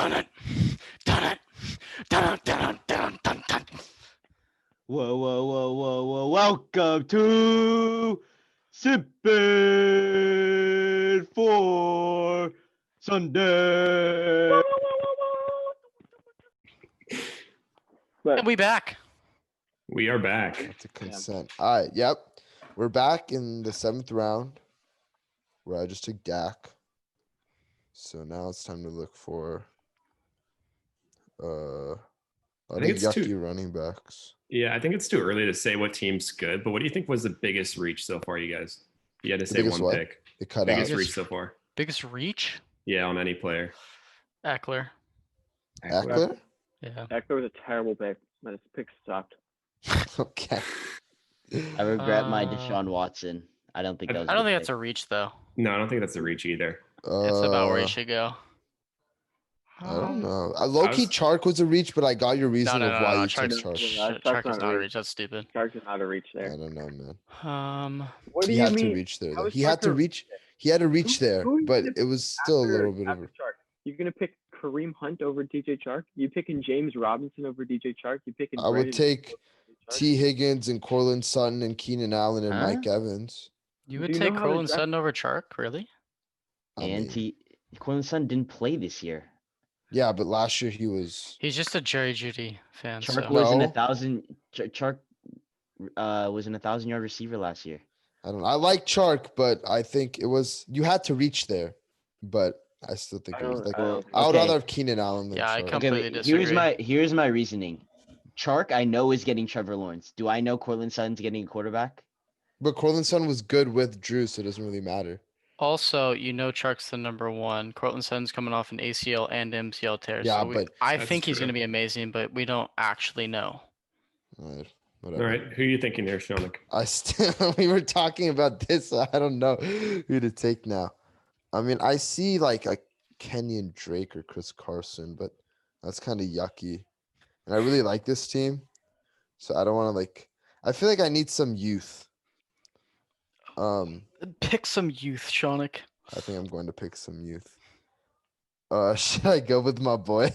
dun it, dun it, dun it, dun it, dun it, dun dun. Whoa. Welcome to Sippin' for Sunday. And we back. We are back. That's a consent. All right. Yep. We're back in the 7th round where I just took Dak. So now it's time to look for I think it's yucky too- running backs. Yeah, I think it's too early to say what team's good, but what do you think was the biggest reach so far, you guys? You had to The say biggest one what? pick. It cut Biggest out. reach so far. Biggest reach? Yeah, on any player. Eckler. Eckler? Yeah. Eckler was a terrible pick, but his pick sucked. Okay. I regret my Uh, Deshaun Watson. I don't think that was. I don't think that's a reach though. No, I don't think that's a reach either. It's about where Uh, he should go. I don't know. Low-key was- Chark was a reach, but I got your No, reason no, of no, why no. you took Chark Chark. is not a reach. That's stupid. Chark is not a reach I there. don't know, man. What do He you had mean? to reach there. How Though. is He had Chark to a- reach. He had to reach there, who are you but gonna it was still a little bit of a. Chark? You're gonna pick Kareem Hunt over DJ Chark? You picking James Robinson over DJ Chark? You picking? I would Brandon take over DJ Chark? T. Higgins and Cortland Sutton and Keenan Allen and Huh? Mike Evans. You Do would you take know how to Cortland draft- Sutton over Chark, really? I And mean, Cortland Sutton didn't play this year. yeah, but last year he was. He's just a Jerry Judy fan. Chark So. was in No. 1,000. Chark was an 1,000-yard receiver last year. I don't know. I like Chark, but I think it was you had to reach there. But I still think it was like I would Okay. rather have Keenan Allen than Yeah, I Chark. come- Okay, Completely but disagree. here's my reasoning. Chark, I know, is getting Trevor Lawrence. Do I know Cortland Sutton's getting a quarterback? But Cortland Sutton was good with Drew, so it doesn't really matter. Also, Chark's the number one. Cortland Sutton's coming off an ACL and MCL tear. Yeah, so but I That's think he's true. going to be amazing, but we don't actually know. Whatever. All right, who are you thinking here, Shonik? I still we were talking about this. So I don't know who to take now. I mean, I see like a Kenyon Drake or Chris Carson, but that's kind of yucky. And I really like this team, so I don't want to like. I feel like I need some youth. Pick some youth, Shonik. I think I'm going to pick some youth. Should I go with my boy?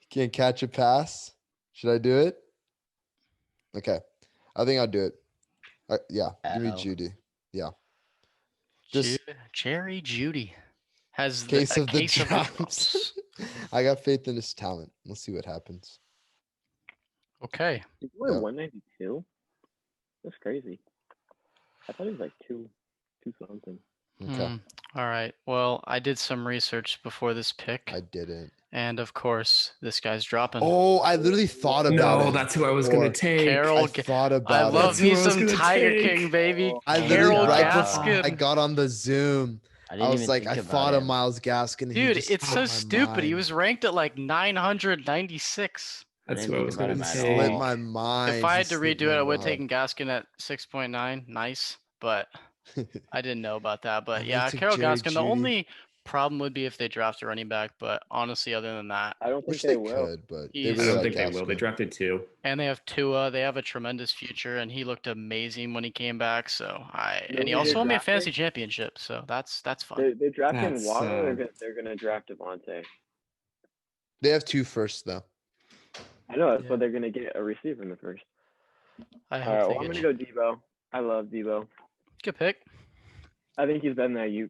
Can't catch a pass. Should I do it? Okay, I think I'll do it. Yeah, give me Uh-oh. Judy. Yeah. Just Jerry Judy has case a of the case of drops. drops. I got faith in his talent. We'll see what happens. Okay. He's only Yeah. 192. That's crazy. I thought he was like two something. Okay, All right. Well, I did some research before this pick, I didn't. and of course, this guy's dropping. Oh, I literally thought about No, it. that's who I was going to Or- take. Carol, I thought about I it. love That's me who I was some gonna Tiger take. King, baby. I literally Carol right Gaskin. before I got on the Zoom. I I didn't was even like, think I about thought of him. Miles Gaskin. and he Dude, just it's slipped so my stupid. He mind. was ranked at like 996. That's didn't who I think was about going him to at take. Slipped all. my mind. If I had He to slipped redo it, my I would have mind. taken Gaskin at 6.9. Nice, but I didn't know about that. But I yeah, took Carol Jerry Gaskin. The Jeudy. only problem would be if they draft a running back, but honestly, other than that, I don't think Wish they they will. could, but they He's- I really don't like think they will. They Gaskin. drafted two. and they have Tua. They have a tremendous future, and he looked amazing when he came back. So and he Maybe also they won me a drafted- fantasy championship. So that's fun. They're drafting That's, Waddle. They're gonna draft Devontae. They have two first though. I know that's Yeah. what they're gonna get a receiver in the first. I All hope right, they well, I'm get gonna go Debo. I love Debo. good pick. I think he's better than Ayuk.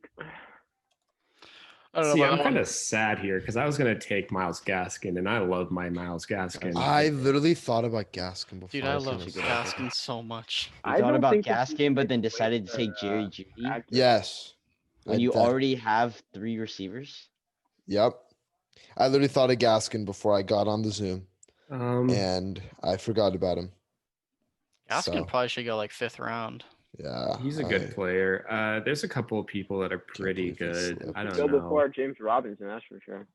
I don't know See, about I'm that kind one. of sad here because I was going to take Miles Gaskin, and I love my Miles Gaskin. I literally thought about Gaskin before. Dude, I love finished it. Gaskin so much. You I thought don't about think that he Gaskin, but then takes decided away to take the, Jerry Judy accuracy. Yes. when I you def- already have 3 receivers. Yep. I literally thought of Gaskin before I got on the Zoom, Um, and I forgot about him. Gaskin So, probably should go like 5th round. yeah. he's a good player. There's a couple of people that are pretty believe he good. slipped. I don't Go know. before James Robinson, that's for sure.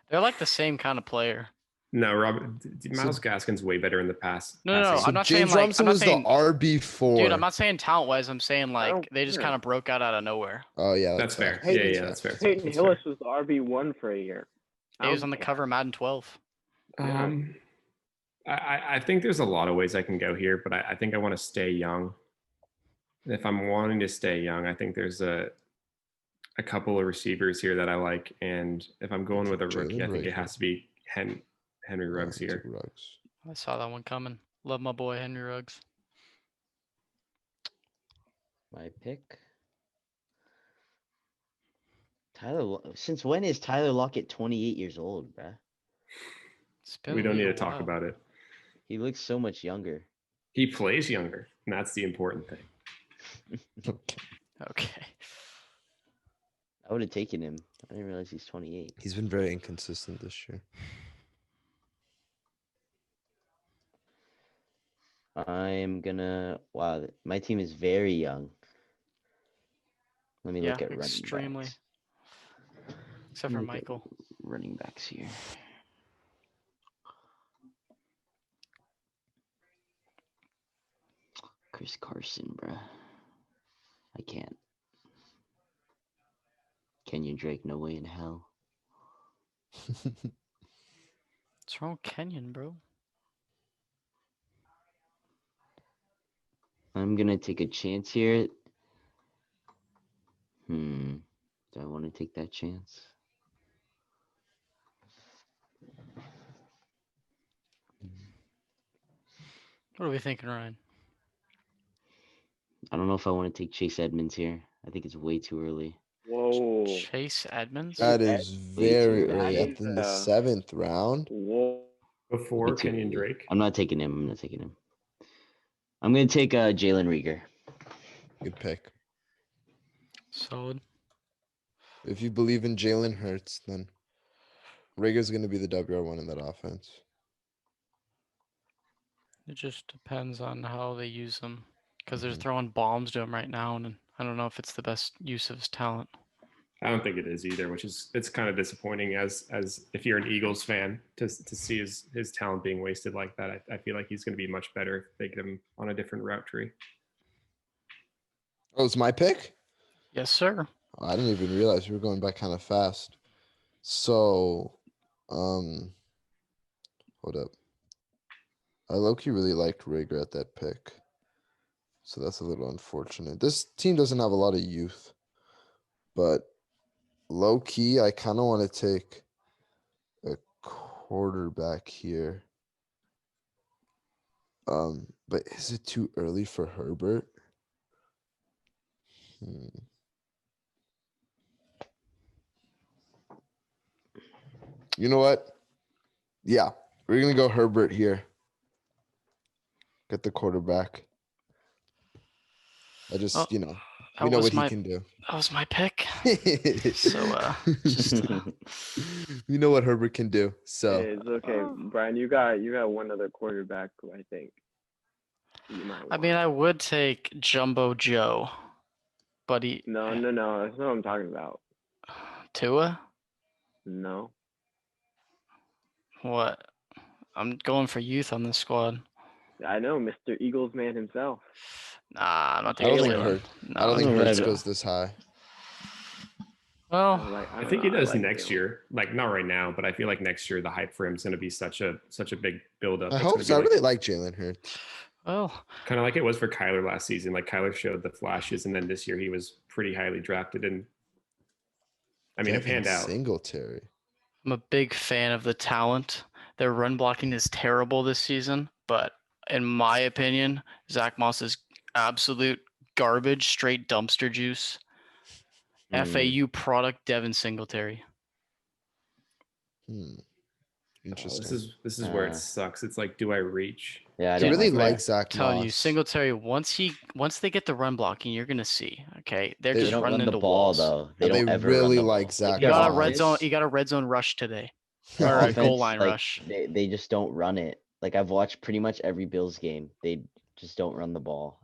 They're like the same kind of player. No, Miles Gaskin's way better in the past. No, no, passing. I'm not saying James like Robinson I'm not was saying, the RB4. dude. I'm not saying talent wise. I'm saying like don't they just care. kind of broke out of nowhere. Oh yeah, That's fair. fair. Yeah, that's fair. Peyton That's Hillis was the RB1 for a year. He was on the cover of Madden 12. fair. I think there's a lot of ways I can go here, but I think I want to stay young. And if I'm wanting to stay young, I think there's a a couple of receivers here that I like, and if I'm going with a rookie, Jalen I think it Reagor. has to be Henry Ruggs Took here. Ruggs. I saw that one coming. Love my boy Henry Ruggs. My pick. Since when is Tyler Lockett 28 years old, bruh? It's been We don't need a to talk while. about it. He looks so much younger. He plays younger, and that's the important thing. Okay. Okay. I would have taken him. I didn't realize he's 28. He's been very inconsistent this year. I'm gonna. Wow, my team is very young. Let me look Yeah, at running extremely. backs. Except Let for me look at Michael. running backs here. Chris Carson, bruh. I can't. Kenyon Drake, no way in hell. What's wrong with Kenyon, bro? I'm gonna take a chance here. Do I want to take that chance? What are we thinking, Ryan? I don't know if I want to take Chase Edmonds here. I think it's way too early. Whoa. Chase Edmonds? That is Way too very early. early. In the 7th round. Whoa. Before Way too Kenyon early. Drake. I'm not taking him. I'm not taking him. I'm gonna take Jalen Rieger. Good pick. Solid. If you believe in Jalen Hurts, then Rager's going to be the WR1 in that offense. It just depends on how they use him. Because they're Mhm. throwing bombs to him right now, and I don't know if it's the best use of his talent. I don't think it is either, which is it's kind of disappointing as if you're an Eagles fan to see his talent being wasted like that. I feel like he's going to be much better if they get him on a different route tree. Oh, it's my pick? Yes, sir. I didn't even realize we were going back kind of fast. So, hold up. I low-key really liked Rager at that pick. So that's a little unfortunate. This team doesn't have a lot of youth. But low-key, I kind of want to take a quarterback here. But is it too early for Herbert? You know what? Yeah, we're gonna go Herbert here. Get the quarterback. I just, Oh, we That know was what he my can do. that was my pick. So just we know what Herbert can do. So It's okay, Brian. You got one other quarterback who I think you might want. I mean, I would take Jumbo Joe, but he No. That's not what I'm talking about. Tua. No. What? I'm going for youth on this squad. I know, Mr. Eagles man himself. Nah, I'm not I don't taking think Jalen. I don't think I'm Hurts gonna- goes this high. Well, I think he does like next Jalen. year. Like not right now, but I feel like next year the hype for him is going to be such a big build up. I hope so. I really like Jalen Hurts. well, Kind of like it was for Kyler last season. Like Kyler showed the flashes, and then this year he was pretty highly drafted, and I mean it Devin panned out. Singletary. I'm a big fan of the talent. Their run blocking is terrible this season, but in my opinion, Zach Moss is absolute garbage, straight dumpster juice. FAU product Devin Singletary. Interesting. This is where it sucks. It's like, do I reach? Yeah, I I didn't really like like that. Zach Telling you, Moss. Singletary, once they get the run blocking, you're gonna see. Okay, they're They just They don't running run into the ball walls. though. They And don't they ever really run the like ball. Zach You got a Moss. red zone. You got a red zone rush today. Their Or a offense, goal line like, rush. They just don't run it. Like I've watched pretty much every Bills game. They just don't run the ball.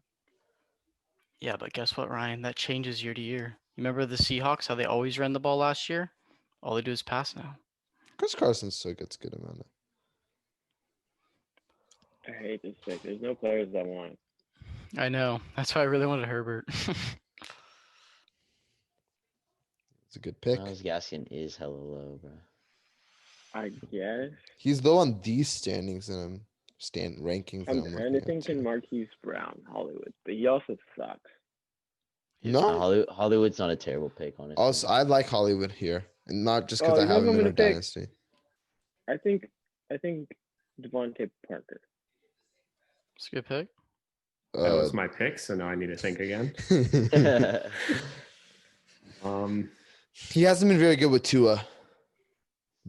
Yeah, but guess what, Ryan? That changes year to year. You remember the Seahawks, how they always ran the ball last year? All they do is pass now. Chris Carson still gets good amount of. I hate this pick. There's no players that want. I know. That's why I really wanted Herbert. It's a good pick. Miles Gaskin is hella low, bro. I guess. He's low on these standings and rankings. That I'm I'm kind of looking at thinking too. Marquise Brown, Hollywood, but he also sucks. No. Hollywood's not a terrible pick, honestly. Also, I like Hollywood here, and not just because Oh, I you know have who him I'm in our gonna pick? dynasty. I think Devontae Parker. It's a good pick. That was my pick, so now I need to think again. He hasn't been very good with Tua,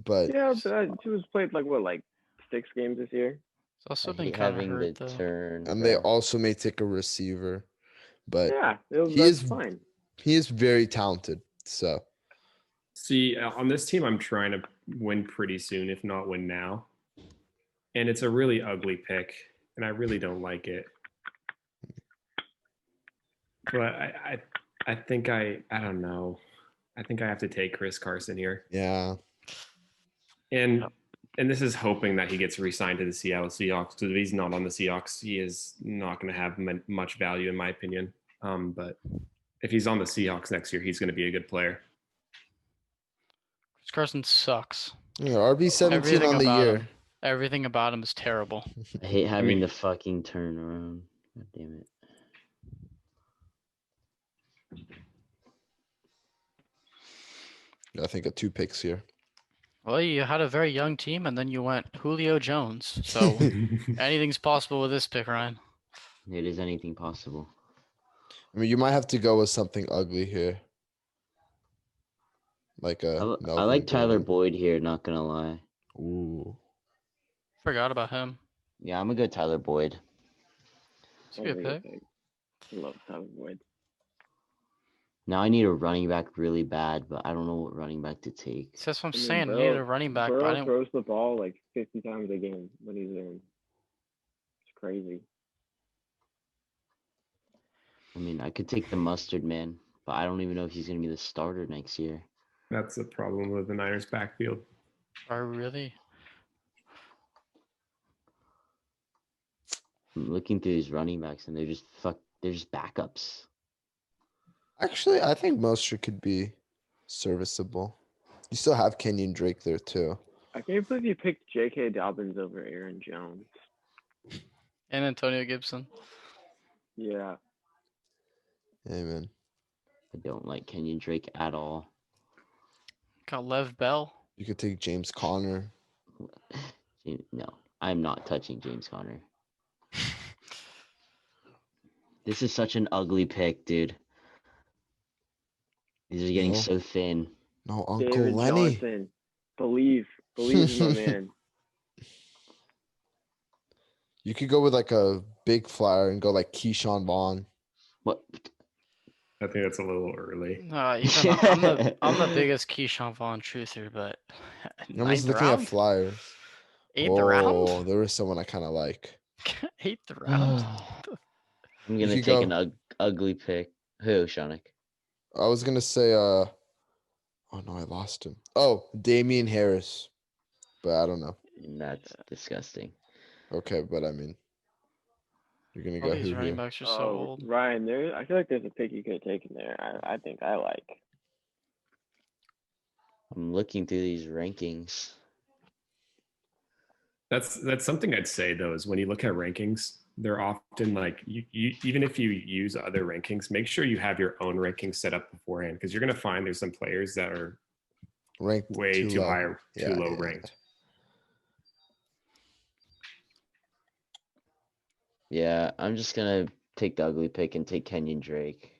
but Yeah, but he was played like 6 games this year. It's also I been hate kind of having hurt the though. turn. and they bro. also may take a receiver, but Yeah, he that's is fine. he is very talented. So See, on this team, I'm trying to win pretty soon, if not win now. And it's a really ugly pick, and I really don't like it. But I think I don't know. I think I have to take Chris Carson here. yeah, And this is hoping that he gets re-signed to the Seattle Seahawks, because if he's not on the Seahawks, he is not going to have much value, in my opinion. But if he's on the Seahawks next year, he's going to be a good player. Chris Carson sucks. yeah, RB17 Everything on the about year. him. Everything about him is terrible. I hate having mean- the fucking turnaround. God damn it. I think 2 picks here. Well, you had a very young team, and then you went Julio Jones. So anything's possible with this pick, Ryan. It is anything possible. I mean, you might have to go with something ugly here, like I, a li- I Melvin like Tyler Gordon. Boyd here, not gonna lie. Ooh, Forgot about him. Yeah, I'm gonna go Tyler Boyd. It's a good pick. I love Tyler Boyd. Now I need a running back really bad, but I don't know what running back to take. So that's what I'm I mean, saying. I need a running back, but I Burrow didn't. throws the ball like 50 times a game when he's in. It's crazy. I mean, I could take the mustard man, but I don't even know if he's gonna be the starter next year. That's the problem with the Niners backfield. Are really? I'm looking through these running backs, and they're just backups. actually, I think Mostert could be serviceable. You still have Kenyon Drake there too. I can't believe you picked J.K. Dobbins over Aaron Jones. And Antonio Gibson. Yeah. Amen. I don't like Kenyon Drake at all. Got Lev Bell. You could take James Conner. No, I'm not touching James Conner. This is such an ugly pick, dude. These are getting No. so thin. No, Uncle David Lenny. Johnson. Believe in my man. You could go with like a big flyer and go like Keyshawn Vaughn. What? I think that's a little early. Even I'm the biggest Keyshawn Vaughn truther, but I'm just ninth looking round, at flyers. eighth Oh, round, there is someone I kind of like. eighth round. I'm gonna could take go- an ugly pick. Who, Shanik? I was gonna say, oh no, I lost him. Oh, Damian Harris, but I don't know. That's disgusting. Okay, but I mean, you're gonna All go these who running here? backs are so Oh, old. Ryan, I feel like there's a pick you could have taken there. I think I like. I'm looking through these rankings. That's something I'd say though, is when you look at rankings, they're often like you even if you use other rankings, make sure you have your own rankings set up beforehand, because you're gonna find there's some players that are Ranked way too low. high or too Yeah, low yeah. ranked. Yeah, I'm just gonna take the ugly pick and take Kenyon Drake.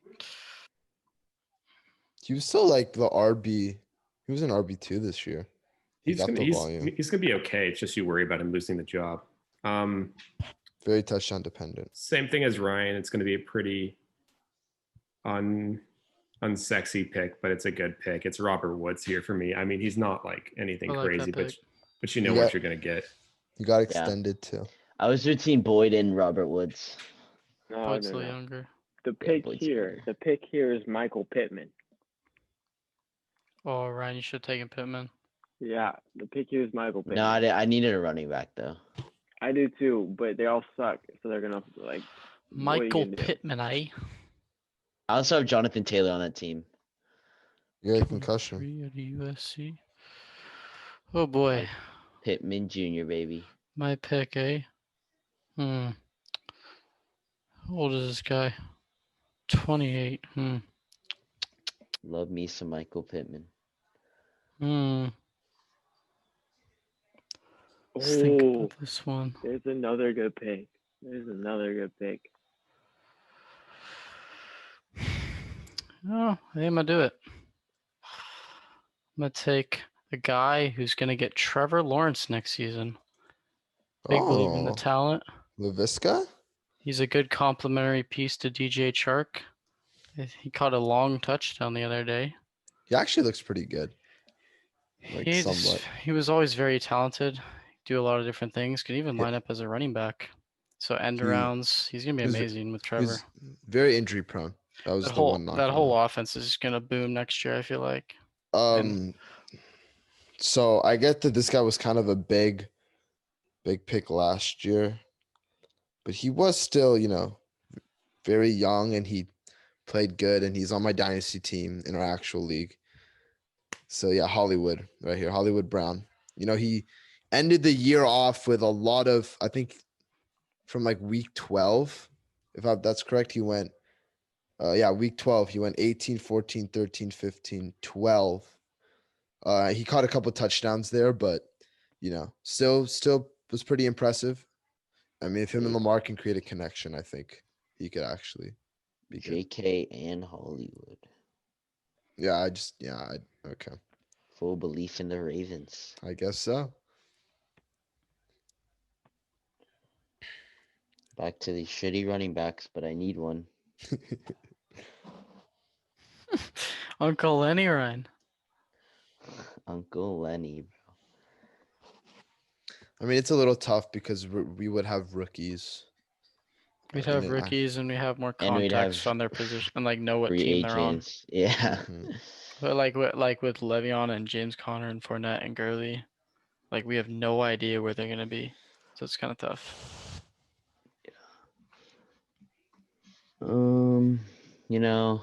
He was still like the RB. He was an RB2 this year. He got the volume. He's gonna be okay. It's just you worry about him losing the job. Very touchdown dependent. Same thing as Ryan. It's gonna be a pretty unsexy pick, but it's a good pick. It's Robert Woods here for me. I mean, he's not like anything I like crazy, that pick. but you know You what got- you're gonna get. He got extended too. I was between Boyd and Robert Woods. No, Boyd's no, still no. younger. The pick Boyd's here. younger. The pick here is Michael Pittman. Oh, Ryan, you should have taken Pittman. Yeah, the pick here is Michael Pittman. No, I needed a running back though. I do too, but they all suck, so they're gonna like. what are you Michael gonna do? Pittman, eh? I also have Jonathan Taylor on that team. You got a concussion. 23 at USC. Oh boy, Pittman Jr., baby. my pick, eh? How old is this guy? 28. Love me some Michael Pittman. Let's think Oh, about this one. there's another good pick. There's another good pick. Oh, I think I'm gonna do it. I'm gonna take a guy who's gonna get Trevor Lawrence next season. Big believe in the Oh, talent. LaVisca? He's a good complementary piece to DJ Chark. He caught a long touchdown the other day. He actually looks pretty good. Like somewhat. He was always very talented. Do a lot of different things. Could even Yeah. line up as a running back. So end He- arounds. He's gonna be he was- amazing with He Trevor. was very injury prone. That was That the one knock. on him. whole offense is gonna boom next year. I feel like. So I get that this guy was kind of a big pick last year, but he was still, very young and he played good and he's on my dynasty team in our actual league. So yeah, Hollywood right here, Hollywood Brown. He ended the year off with a lot of, I think from like week 12, that's correct. He went, week 12, he went 18, 14, 13, 15, 12. He caught a couple touchdowns there, but still was pretty impressive. I mean, if him and Lamar can create a connection, I think he could actually be good. JK and Hollywood. Yeah, okay. Full belief in the Ravens. I guess so. Back to these shitty running backs, but I need one. Uncle Lenny Ryan. Uncle Lenny. I mean, it's a little tough because we would have rookies. We'd in have an rookies and we have more And we'd have context on their position and like know what Free team they're on. agents. Yeah. Mhm. But like with Le'Veon and James Conner and Fournette and Gurley, like we have no idea where they're gonna be. So it's kind of tough. You know,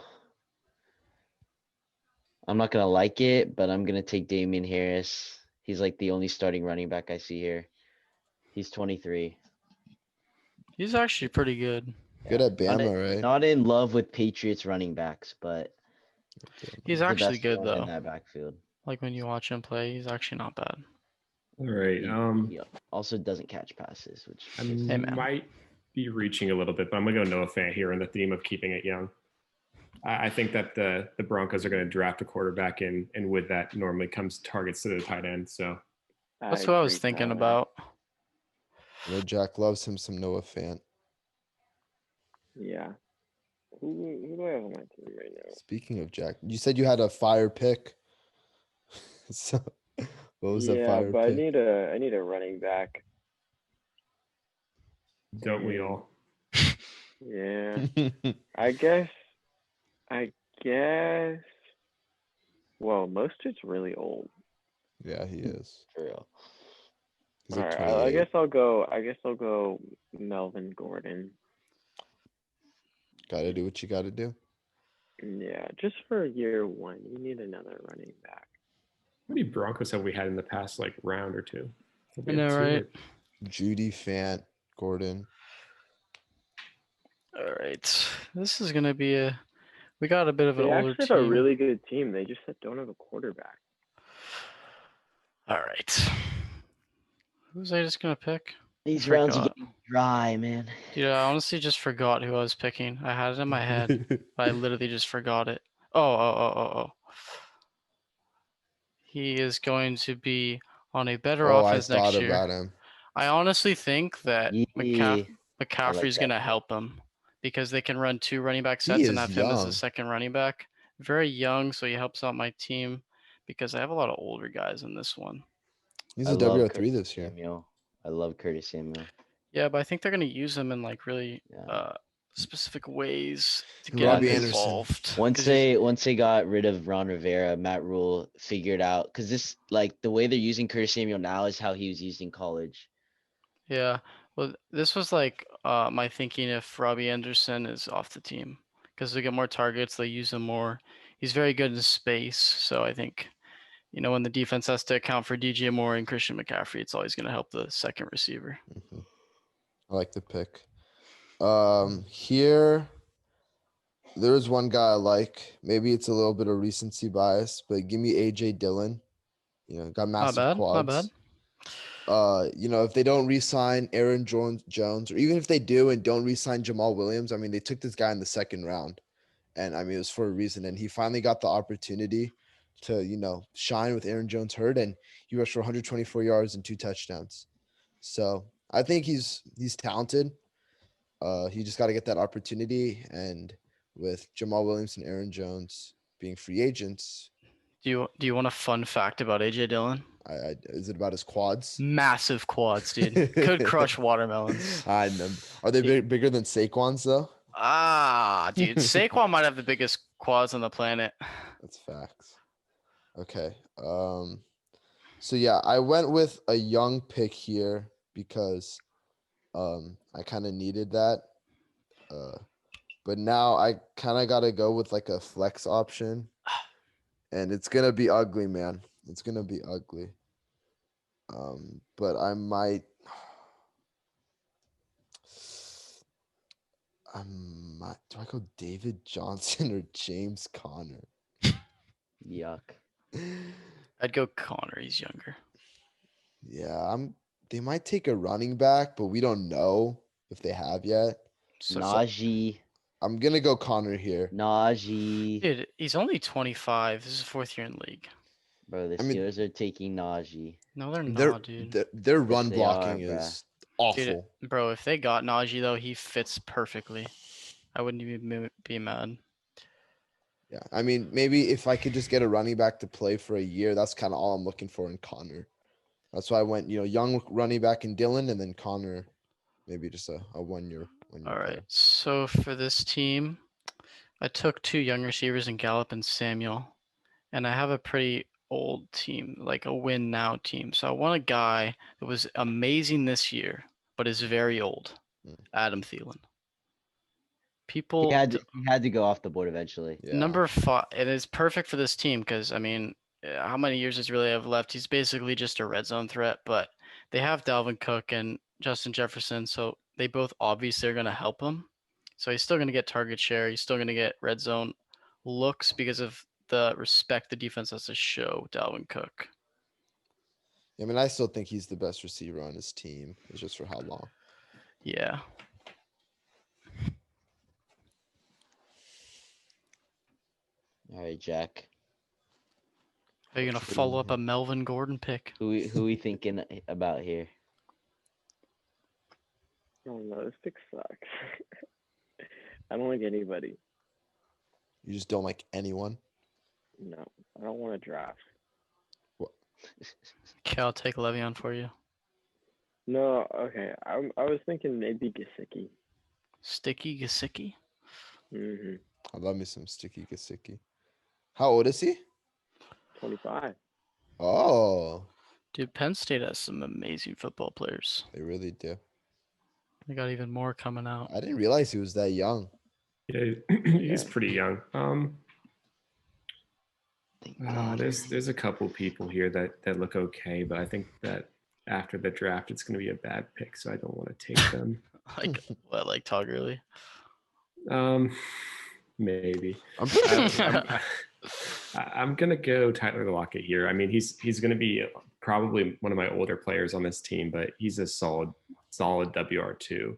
I'm not gonna like it, but I'm gonna take Damian Harris. He's like the only starting running back I see here. He's 23. He's actually pretty good. Good at Not Bama, right? Not in love with Patriots running backs, but He's the actually best good one in though. that backfield. Like when you watch him play, he's actually not bad. All right. He also doesn't catch passes, which I is- Hey, man. might be reaching a little bit, but I'm gonna go Noah Fant here in the theme of keeping it young. I think that the Broncos are going to draft a quarterback, and with that normally comes targets to the tight end. So That's what I was agree, thinking Tyler. about. Jack loves him some Noah Fant. Yeah. Who do I have on my team right now? Speaking of Jack, you said you had a fire pick. So what was that Yeah, fire but pick? I need a running back. don't we all? Yeah. I guess. Well, Mostert's really old. Yeah, he is. for real. He's All like right, 28. I guess I'll go Melvin Gordon. Gotta do what you gotta do. Yeah, just for year one, you need another running back. How many Broncos have we had in the past like round or two? Have we I had know, two or- right? Judy, Fant, Gordon. All right. This is gonna be we got a bit of an They older actually have a team. really good team. They just don't have a quarterback. All right. Who was I just gonna pick? These rounds are Forgot. getting dry, man. Dude, I honestly just forgot who I was picking. I had it in my head, but I literally just forgot it. Oh. He is going to be on a better Oh, I offense thought next year. about him. I honestly think that Yeah, McCaffrey's that going to help him because they can run two running back He sets and is have him as young. the second running back. Very young, so he helps out my team because I have a lot of older guys in this one. He's I a love WR3 Curtis this year. Samuel. I love Curtis Samuel. Yeah, but I think they're going to use him in like really Yeah. specific ways to And get Robbie him Anderson. involved. Once 'Cause he's- they got rid of Ron Rivera, Matt Rule figured out because this like the way they're using Curtis Samuel now is how he was used in college. Yeah, well, this was like my thinking if Robbie Anderson is off the team because they get more targets, they use him more. He's very good in space, so I think when the defense has to account for DJ Moore and Christian McCaffrey, it's always going to help the second receiver. I like the pick. Here, there is one guy I like. Maybe it's a little bit of recency bias, but give me AJ Dillon. Got Not massive bad. quads. Not bad. If they don't re-sign Aaron Jones, or even if they do and don't re-sign Jamal Williams, I mean, they took this guy in the second round, and I mean, it was for a reason. And he finally got the opportunity to, shine with Aaron Jones hurt, and he rushed for 124 yards and 2 touchdowns. So I think he's talented. He just got to get that opportunity, and with Jamal Williams and Aaron Jones being free agents, Do you want a fun fact about AJ Dillon? is it about his quads? Massive quads, dude. Could crush watermelons. I know. Are they bigger than Saquon's though? Dude, Saquon might have the biggest quads on the planet. That's facts. Okay. So yeah, I went with a young pick here because I kind of needed that. But now I kind of got to go with like a flex option. And it's going to be ugly, man. It's going to be ugly. But I might do I go David Johnson or James Conner? Yuck. I'd go Connor. He's younger. Yeah, they might take a running back, but we don't know if they have yet. Najee. I'm gonna go Connor here. Najee. Dude, he's only 25. This is 4th year in league. Bro, the I mean- Steelers are taking Najee. No, they're Their not, dude. their run they blocking are, bruh. is awful. Dude, bro, if they got Najee though, he fits perfectly. I wouldn't even be mad. Yeah, I mean, maybe if I could just get a running back to play for a year, that's kind of all I'm looking for in Connor. That's why I went, young running back in Dylan, and then Connor, maybe just a 1 year. All right. So for this team, I took 2 young receivers in Gallup and Samuel, and I have a pretty old team, like a win now team. So I want a guy that was amazing this year, but is very old. Adam Thielen. People He had to go off the board eventually. Yeah. number 5, it is perfect for this team because I mean, how many years does he really have left? He's basically just a red zone threat, but they have Dalvin Cook and Justin Jefferson, so they both obviously are going to help him. So he's still going to get target share. He's still going to get red zone looks because of the respect the defense has to show Dalvin Cook. I mean, I still think he's the best receiver on his team. It's just for how long. Yeah. All right, Jack. Are you going to follow up a Melvin Gordon pick? Who we thinking about here? Oh no, this pick sucks. I don't like anybody. You just don't like anyone. No, I don't want to draft. Okay, I'll take Le'Veon for you. No, okay. I was thinking maybe Gesicki. Sticky Gesicki? Mm-hmm. I love me some Sticky Gesicki. How old is he? 25. Oh, Dude, Penn State has some amazing football players. they really do. They got even more coming out. I didn't realize he was that young. Yeah, he's pretty young. There's a couple people here that look okay, but I think that after the draft, it's going to be a bad pick, so I don't want to take them. Like what? Like Todd Gurley? Maybe. I'm I'm gonna go Tyler Lockett here. I mean, he's going to be probably one of my older players on this team, but he's a solid WR2.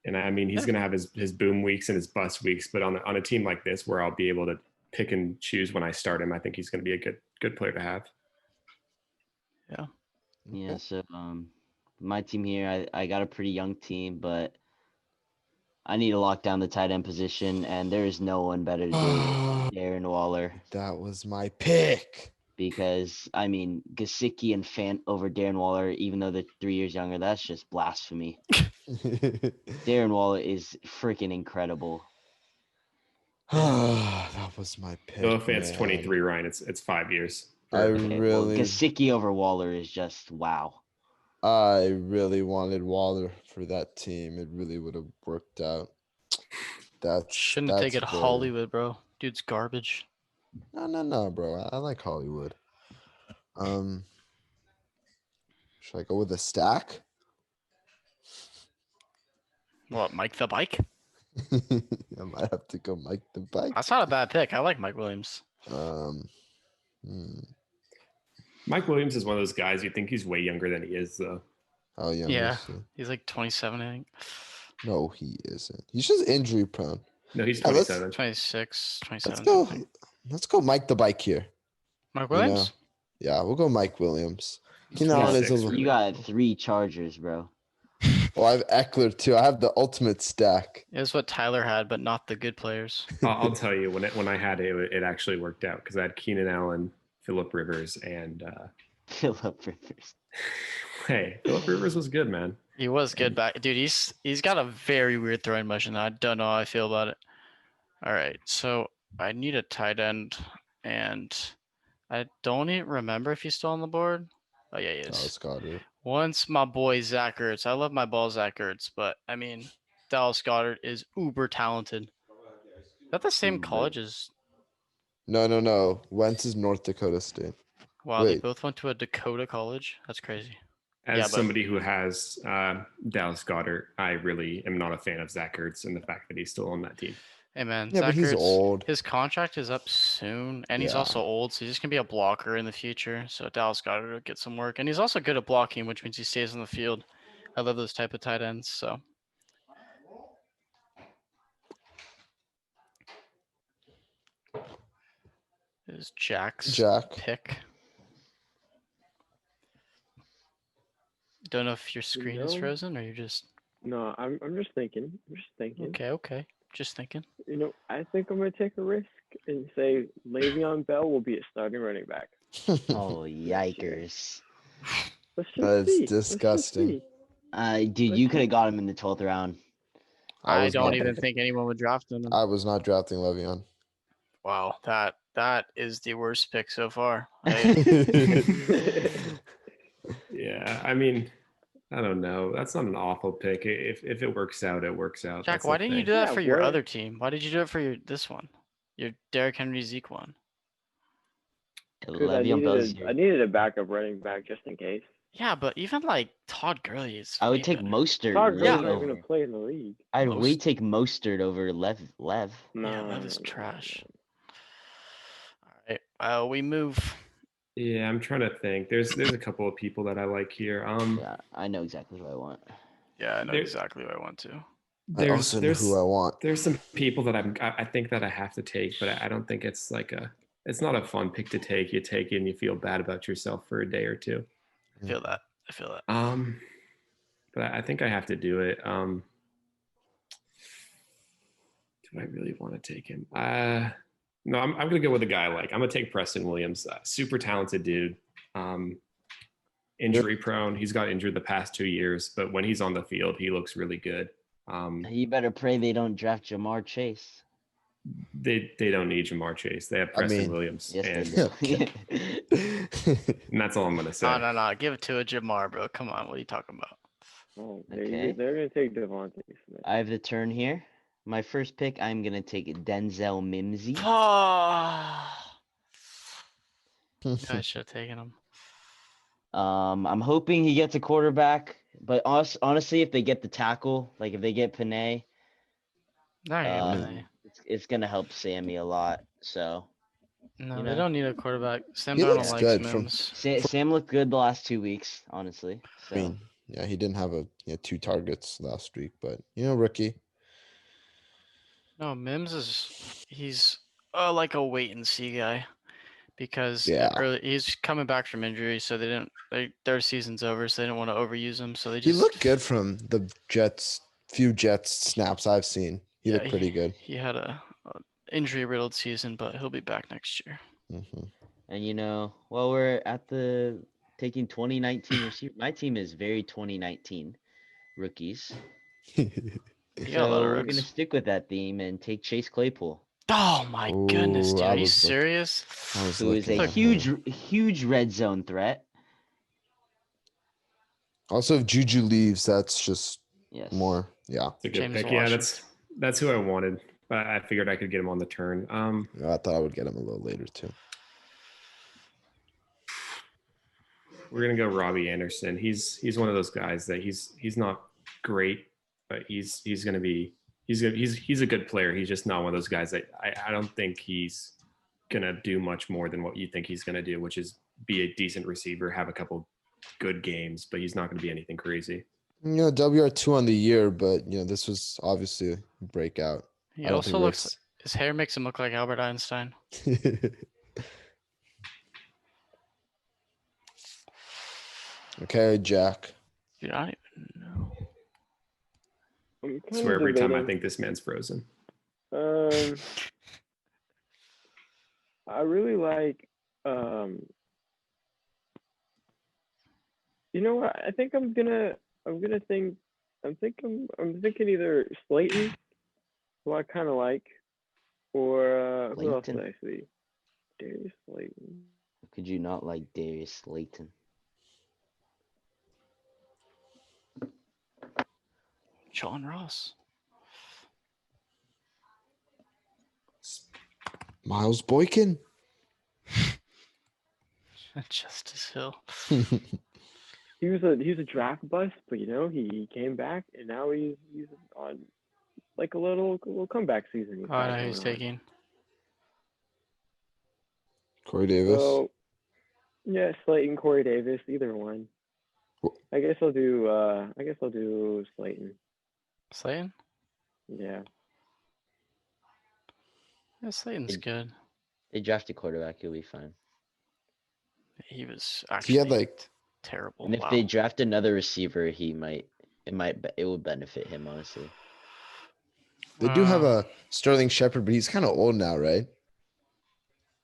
And I mean, he's going to have his boom weeks and his bust weeks, but on a team like this where I'll be able to pick and choose when I start him, I think he's going to be a good player to have. Yeah, so my team here, I got a pretty young team, but I need to lock down the tight end position, and there is no one better to do it than Darren Waller. That was my pick. Because I mean, Gesicki and Fant over Darren Waller, even though they're 3 years younger, that's just blasphemy. Darren Waller is freaking incredible. That was my pick. No offense, man. 23, Ryan. It's 5 years. I Okay, well, really, Gesicki over Waller is just wow. I really wanted Waller for that team. It really would have worked out. Shouldn't have that's taken fair. Hollywood, bro. Dude's garbage. No, bro. I like Hollywood. Should I go with a stack? What, Mike the Bike? I might have to go Mike the Bike. That's not a bad pick. I like Mike Williams. Hmm. Mike Williams is one of those guys you think he's way younger than he is, though. How young Yeah. is he? He's like 27, I think. No, he isn't. He's just injury prone. No, he's Yeah, let's- 27. 26, 27. Let's go. something. Let's go Mike the Bike here. Mike You know, Williams? Yeah, we'll go Mike Williams. He's You know, it is 26, a, really. You got 3 Chargers, bro. oh, I have Eckler too. I have the ultimate stack. It was what Tyler had, but not the good players. I'll tell you when I had it, it actually worked out because I had Keenan Allen, Phillip Rivers, and Philip Rivers. hey, Phillip Rivers was good, man. He was good back. Dude, he's got a very weird throwing motion. I don't know how I feel about it. All right, so I need a tight end, and I don't even remember if he's still on the board. Oh, yeah, he is. Dallas Goddard. Once my boy Zach Ertz. I love my ball Zach Ertz, but I mean, Dallas Goddard is uber talented. Is that the same college as? No. Wentz is North Dakota State. Wow, they Wait. both went to a Dakota college. That's crazy. As Yeah, but- somebody who has Dallas Goddard, I really am not a fan of Zach Ertz and the fact that he's still on that team. Hey man, Yeah, Zach but he's Ertz, old. his contract is up soon, and he's Yeah. also old, so he's just gonna be a blocker in the future. So Dallas Goddard will get some work, and he's also good at blocking, which means he stays on the field. I love those type of tight ends. So is Jack's Jack. pick. Don't know if your screen is No. frozen or you're just No, I'm just thinking. I'm just thinking. okay. Just thinking. You know, I think I'm gonna take a risk and say Le'Veon Bell will be a starting running back. Oh, yikers. Let's just That's see. Let's just disgusting. see. Dude, you could have got him in the 12th round. I was don't not even picking- think anyone would draft him. I was not drafting Le'Veon. Wow, that is the worst pick so far. I- Yeah, I mean, I don't know. That's not an awful pick. If it works out, it works out. Jack, That's why the didn't you thing. do that Yeah, for your what? other team? Why did you do it for this one? Your Derrick Henry Zeke one. 'Cause Le'Veon I needed a backup running back just in case. Yeah, but even like Todd Gurley is. I would way take better. Mostert. Todd way Gurley's not over. gonna play in the league. I'd way Most- take Mostert over Lev. Yeah, No, that is no, no, trash. no. All right, we move. Yeah, I'm trying to think. There's a couple of people that I like here. Yeah, I know exactly what I want. Yeah, I know There- exactly what I want to. I There's also know there's who I want. there's some people that I think that I have to take, but I don't think it's like it's not a fun pick to take. You take it and you feel bad about yourself for a day or two. I feel that. I feel that. But I think I have to do it. Do I really want to take him? No, I'm gonna go with a guy I like. I'm gonna take Preston Williams. Super talented dude. Injury prone. He's got injured the past 2 years, but when he's on the field, he looks really good. You better pray they don't draft Jamar Chase. They don't need Jamar Chase. They have I Preston mean, Williams, Yes, and, they do. and that's all I'm gonna say. No. Give it to a Jamar, bro. Come on. What are you talking about? Oh, Okay. they're gonna take Devontae Smith. I have the turn here. My first pick, I'm gonna take Denzel Mimsy. I should have taken him. I'm hoping he gets a quarterback, but honestly, if they get the tackle, like if they get Panay, No, you're Uh, gonna play. it's gonna help Sammy a lot. So No, you they know. don't need a quarterback. Sam He Darnold looks likes good from- Mims. Sam looked good the last 2 weeks, honestly. So I mean, yeah, he didn't have he had 2 targets last week, but rookie. No, Mims he's like a wait and see guy because Yeah. he's coming back from injury, so their season's over, so they didn't want to overuse him. So they He just looked good from the few Jets snaps I've seen. He Yeah, looked pretty good. He had a injury riddled season, but he'll be back next year. Mhm. and while we're at the taking 2019 receiver, my team is very 2019 rookies. You got a lot So of we're rooks. gonna stick with that theme and take Chase Claypool, Oh my goodness, Ooh, dude! I Are you was looking- serious? I was who is looking a at him. huge red zone threat. Also, if Juju leaves, that's just Yes. more. Yeah, It's a good James pick. Yeah, Washington. that's who I wanted. But I figured I could get him on the turn. I thought I would get him a little later too. We're gonna go Robbie Anderson. He's one of those guys that he's not great, but he's gonna be He's a good player. He's just not one of those guys that I don't think he's gonna do much more than what you think he's gonna do, which is be a decent receiver, have a couple good games, but he's not gonna be anything crazy. WR2 on the year, but this was obviously a breakout. He I don't also think looks. His hair makes him look like Albert Einstein. Okay, Jack. Dude, I don't even know. I'm I kind swear of every time I debating. think this man's frozen. I really like. You know what? I think I'm thinking either Slayton, who I kind of like, or who else did Slayton? I see? Darius Slayton. Could you not like Darius Slayton? John Ross. Miles Boykin. Justice Hill. He was a draft bust, but he came back and now he's on like a little comeback season. He's Oh, I got know who he's going on. taking. Corey Davis. So yeah, Slayton, Corey Davis, either one. I guess I'll do Slayton. Slayton? Yeah. Yeah, Slayton's good. They drafted quarterback, he'll be fine. He was He actually had like terrible. And if Wow. they draft another receiver, it will benefit him, honestly. they do have Uh, a Sterling Shepard, but he's kind of old now, right?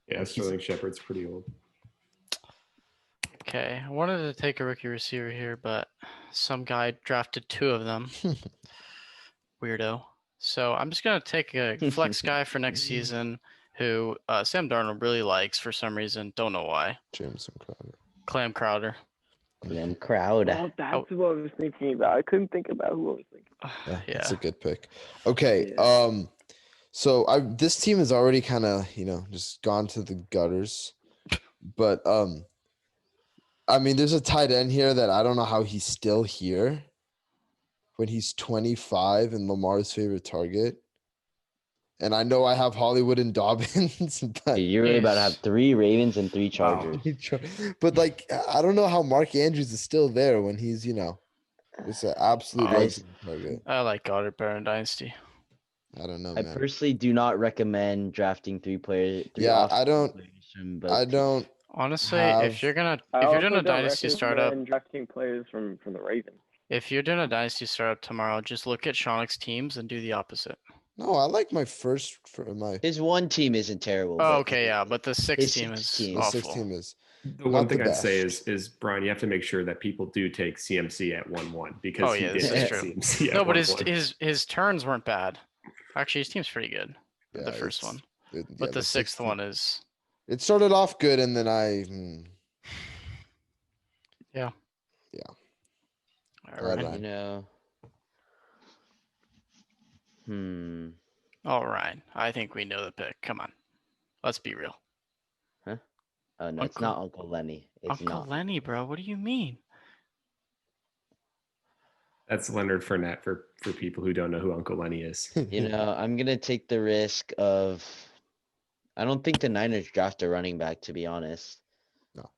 Yeah, Sterling Shepard's pretty old. Okay, I wanted to take a rookie receiver here, but some guy drafted 2 of them. Weirdo. So I'm just gonna take a flex guy for next season who Sam Darnold really likes for some reason. Don't know why. Jameson Crowder. Clam Crowder. Them crowd. Oh, that's what I was thinking about. I couldn't think about who I was thinking. Yeah, Yeah. that's a good pick. Okay. Yeah. So this team is already kind of, just gone to the gutters. But I mean, there's a tight end here that I don't know how he's still here when he's 25 and Lamar's favorite target. And I know I have Hollywood and Dobbins, but Dude, you're really about to have 3 Ravens and 3 Wow. Chargers. but like I don't know how Mark Andrews is still there when he's, just an absolute Guys, lightning target. I like Goddard better in Dynasty. I don't know, I man. personally do not recommend drafting 3 players. 3 Yeah, offensive I don't. players from both I teams. don't. Honestly, Have- if you're doing I a also Dynasty don't startup, recommend drafting players from the Ravens. if you're doing a Dynasty startup tomorrow, just look at Shaunik's teams and do the opposite. No, I like my first for my His one team isn't terrible. Oh, but okay, yeah, but the 6 his team 6 is team- the six awful. team is. The one Not the thing I'd say best. is Brian, you have to make sure that people do take CMC at 1-1 because Oh, he yeah, did this is take true. CMC at No, but 1-1. his turns weren't bad. Actually, his team's pretty good. Yeah, The first it's- one, yeah, but the 6th sixth team. one is It started off good, and then all All right. right. You know. All right, I think we know the pick. Come on, let's be real. Oh no, it's not Uncle Lenny. It's Uncle not. Lenny, bro. What do you mean? That's Leonard Fournette for people who don't know who Uncle Lenny is. You know, I'm gonna take the risk of. I don't think the Niners draft a running back, to be honest. No.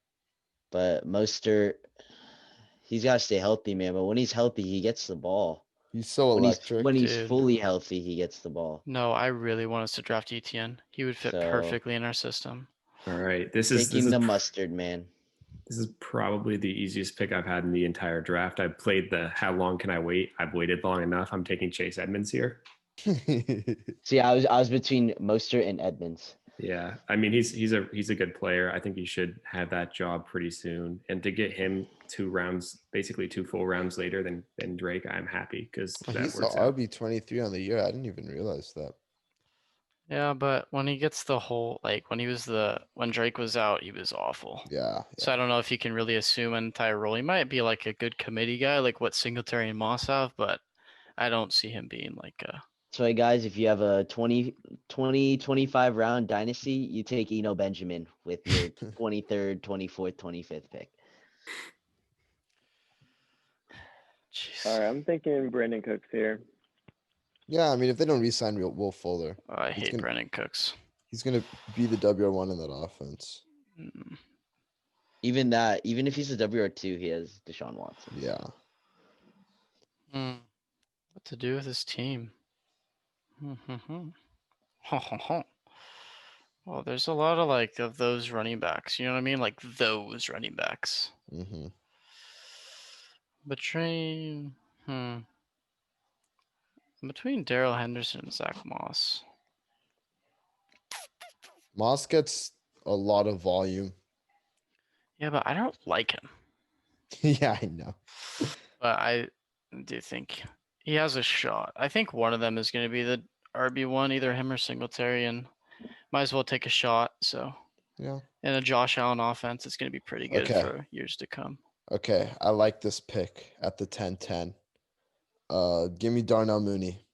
But Mostert, he's got to stay healthy, man. But when he's healthy, he gets the ball. He's so electric. When he's Dude. fully healthy, he gets the ball. No, I really want us to draft ETN. He would fit So- perfectly in our system. All right, this is Taking the mustard, man. This is probably the easiest pick I've had in the entire draft. I played the how long can I wait? I've waited long enough. I'm taking Chase Edmonds here. See, I was between Mostert and Edmonds. Yeah, I mean he's a good player. I think he should have that job pretty soon. And to get him 2 rounds, basically 2 full rounds later than Drake, I'm happy because that He's the works out. RB23 on the year. I didn't even realize that. Yeah, but when he gets the whole when Drake was out, he was awful. Yeah. So I don't know if you can really assume an entire role. He might be like a good committee guy, like what Singletary and Moss have, but I don't see him being like a. So, guys, if you have a 25 round dynasty, you take Eno Benjamin with your 23rd, 24th, 25th pick. Jeez. All right, I'm thinking Brandon Cooks here. Yeah, I mean, if they don't re-sign Will Fuller, I He's hate gonna- Brennan Cooks. he's gonna be the WR1 in that offense. Mm. Even that, even if he's a WR2, he has Deshaun Watson. Yeah. What to do with his team? Well, there's a lot of like of those running backs. You know what I mean? Like those running backs. Mm-hmm. Between between Daryl Henderson and Zach Moss. Moss gets a lot of volume. Yeah, but I don't like him. Yeah, I know. But I do think he has a shot. I think one of them is going to be the RB1, either him or Singletary, and might as well take a shot. So Yeah. in a Josh Allen offense, it's going to be pretty good Okay. for years to come. Okay, I like this pick at the 10-10. Give me Darnell Mooney.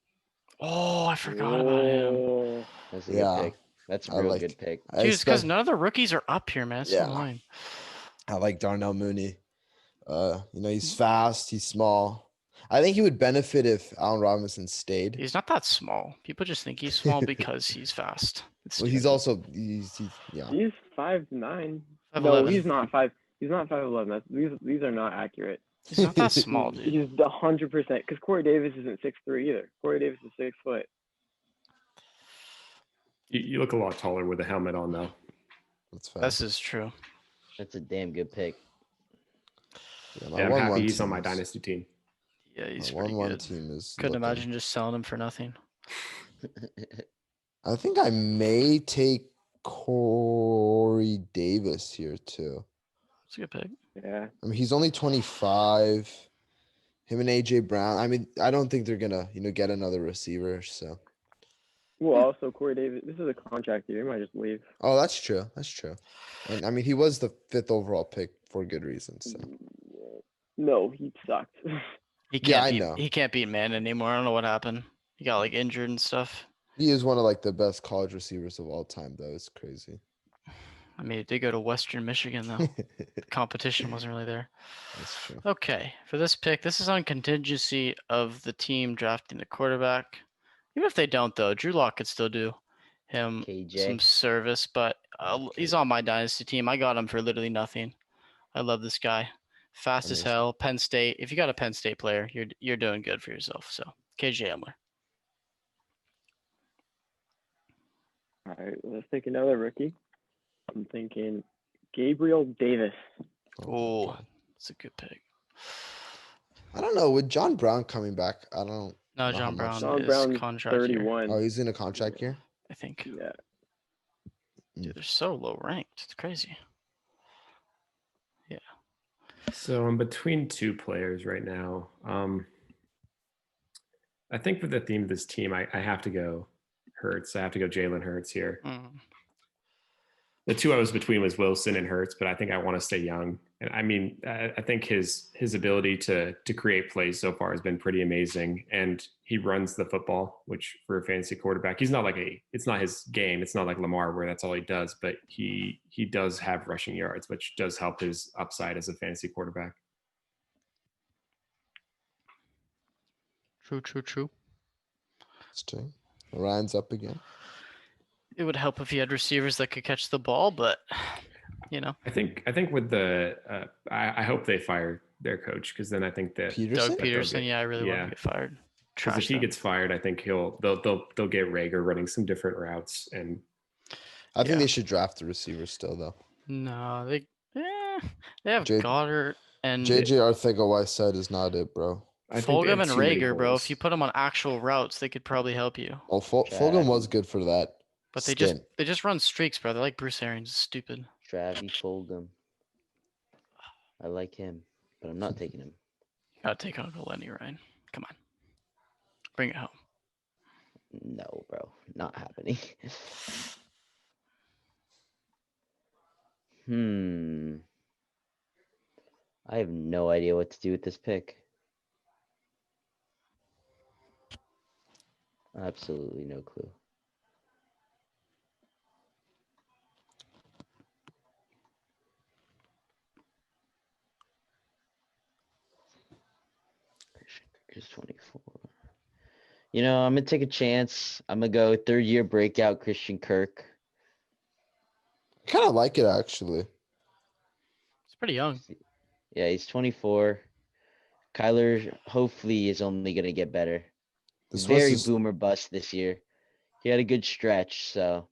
Oh, I forgot about him. Oh, That's a Yeah, good pick. That's a I real like- good pick. I Dude, it's because expect- none of the rookies are up here, man. It's Yeah. so annoying. I like Darnell Mooney. He's fast, he's small. I think he would benefit if Allen Robinson stayed. He's not that small. People just think he's small because he's fast. It's Well, he's stupid. also yeah. he's 5'9". 5'11". No, he's not 5. He's not 5'11". These are not accurate. He's not that small, dude. He's 100%. Because Corey Davis isn't 6'3" either. Corey Davis is 6 foot. You look a lot taller with a helmet on, though. That's fine. This is true. That's a damn good pick. Yeah, my Yeah, I'm 1-1 happy he's on team my is- dynasty team. Yeah, he's My pretty 1-1 good. team is. Couldn't looking- imagine just selling him for nothing. I think I may take Corey Davis here too. It's a good pick. Yeah. I mean, he's only 25. Him and AJ Brown. I mean, I don't think they're gonna, get another receiver. So. Well, also Corey Davis. This is a contract year. He might just leave. Oh, that's true. That's true. And I mean, he was the 5th overall pick for good reasons. So. No, he sucked. He Yeah, can't I beat. know. He can't beat Man anymore. I don't know what happened. He got like injured and stuff. He is one of like the best college receivers of all time, though. It's crazy. I mean, he did go to Western Michigan though. The competition wasn't really there. That's true. Okay, for this pick, this is on contingency of the team drafting the quarterback. Even if they don't, though, Drew Lock could still do him some KJ. service. But he's on my dynasty team. I got him for literally nothing. I love this guy. Fast as Amazing. hell. Penn State. If you got a Penn State player, you're doing good for yourself. So KJ Hamler. All right, let's take another rookie. I'm thinking Gabriel Davis. Oh, it's a good pick. I don't know. With John Brown coming back, I don't. No, know how John much- Brown John is Brown's contract year, 31. Oh, he's in a contract year. I think. Yeah. Dude, they're so low ranked. It's crazy. So I'm between two players right now. I think for the theme of this team, I have to go Hurts. I have to go Jalen Hurts here. Mm. The two I was between was Wilson and Hurts, but I think I want to stay young. And I mean, I think his ability to create plays so far has been pretty amazing. And he runs the football, which for a fantasy quarterback, he's not it's not his game. It's not like Lamar where that's all he does, but he does have rushing yards, which does help his upside as a fantasy quarterback. True. Interesting. Ryan's up again. It would help if he had receivers that could catch the ball, but I think with the I hope they fire their coach because then I think that Peterson. Doug they'll Peterson, get- yeah, I really want yeah. to get fired. because if Trash he them. gets fired, I think they'll get Rager running some different routes and I think Yeah. they should draft the receiver still, though. No, they have J- Goddard and JJ Arthega-Whiteside is not it, bro. I think they Fulgham have and too many Rager, bro. holes. If you put them on actual routes, they could probably help you. Oh, Fulgham was good for that. But they stint. just run streaks, bro. They're like Bruce Arians. It's stupid. Travis Fulgham. I like him, but I'm not taking him. Gotta take Uncle Lenny, Ryan. Come on, bring it home. No, bro. Not happening. I have no idea what to do with this pick. Absolutely no clue. Christian Kirk is 24. You know, I'm gonna take a chance. I'm gonna go 3rd-year breakout Christian Kirk. I kind of like it actually. It's pretty young. Yeah, he's 24. Kyler hopefully is only gonna get better. This was Very his, boomer bust this year. He had a good stretch, so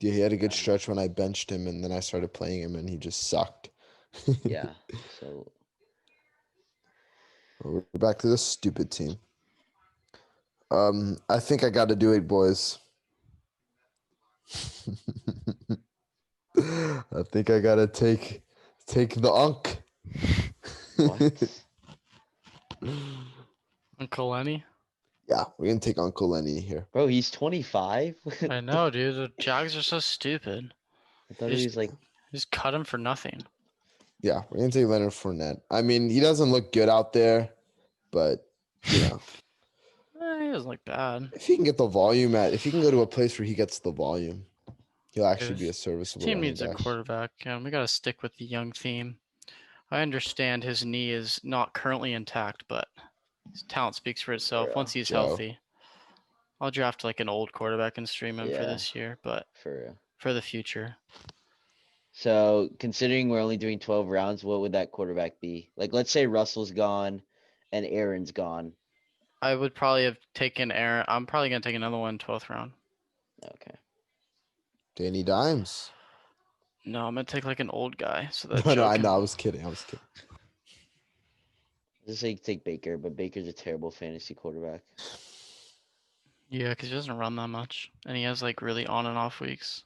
yeah, he had a good Um, stretch when I benched him, and then I started playing him, and he just sucked. yeah. So We're back to this stupid team. I think I got to do it, boys. I think I gotta take the unk. what? Uncle Lenny. Yeah, we're gonna take Uncle Lenny here. Bro, he's 25. I know, dude. The Jags are so stupid. I thought he was like Just cut him for nothing. Yeah, we're gonna take Leonard Fournette. I mean, he doesn't look good out there, but you know, He doesn't look bad. if he can get the volume if he can go to a place where he gets the volume, he'll actually be a His serviceable team running needs a back. quarterback, and we got to stick with the young theme. I understand his knee is not currently intact, but his talent speaks for itself. Yeah, Once he's Joe. healthy, I'll draft like an old quarterback and stream him for Yeah. this year, but for real. for the future. So considering we're only doing 12 rounds, what would that quarterback be? Like, let's say Russell's gone and Aaron's gone. I would probably have taken Aaron. I'm probably going to take another one 12th round. Okay. Danny Dimes. No, I'm going to take like an old guy. So that No, I Joe know. I can- was kidding. Just say you could take Baker, but Baker's a terrible fantasy quarterback. Yeah, because he doesn't run that much. And he has like really on and off weeks.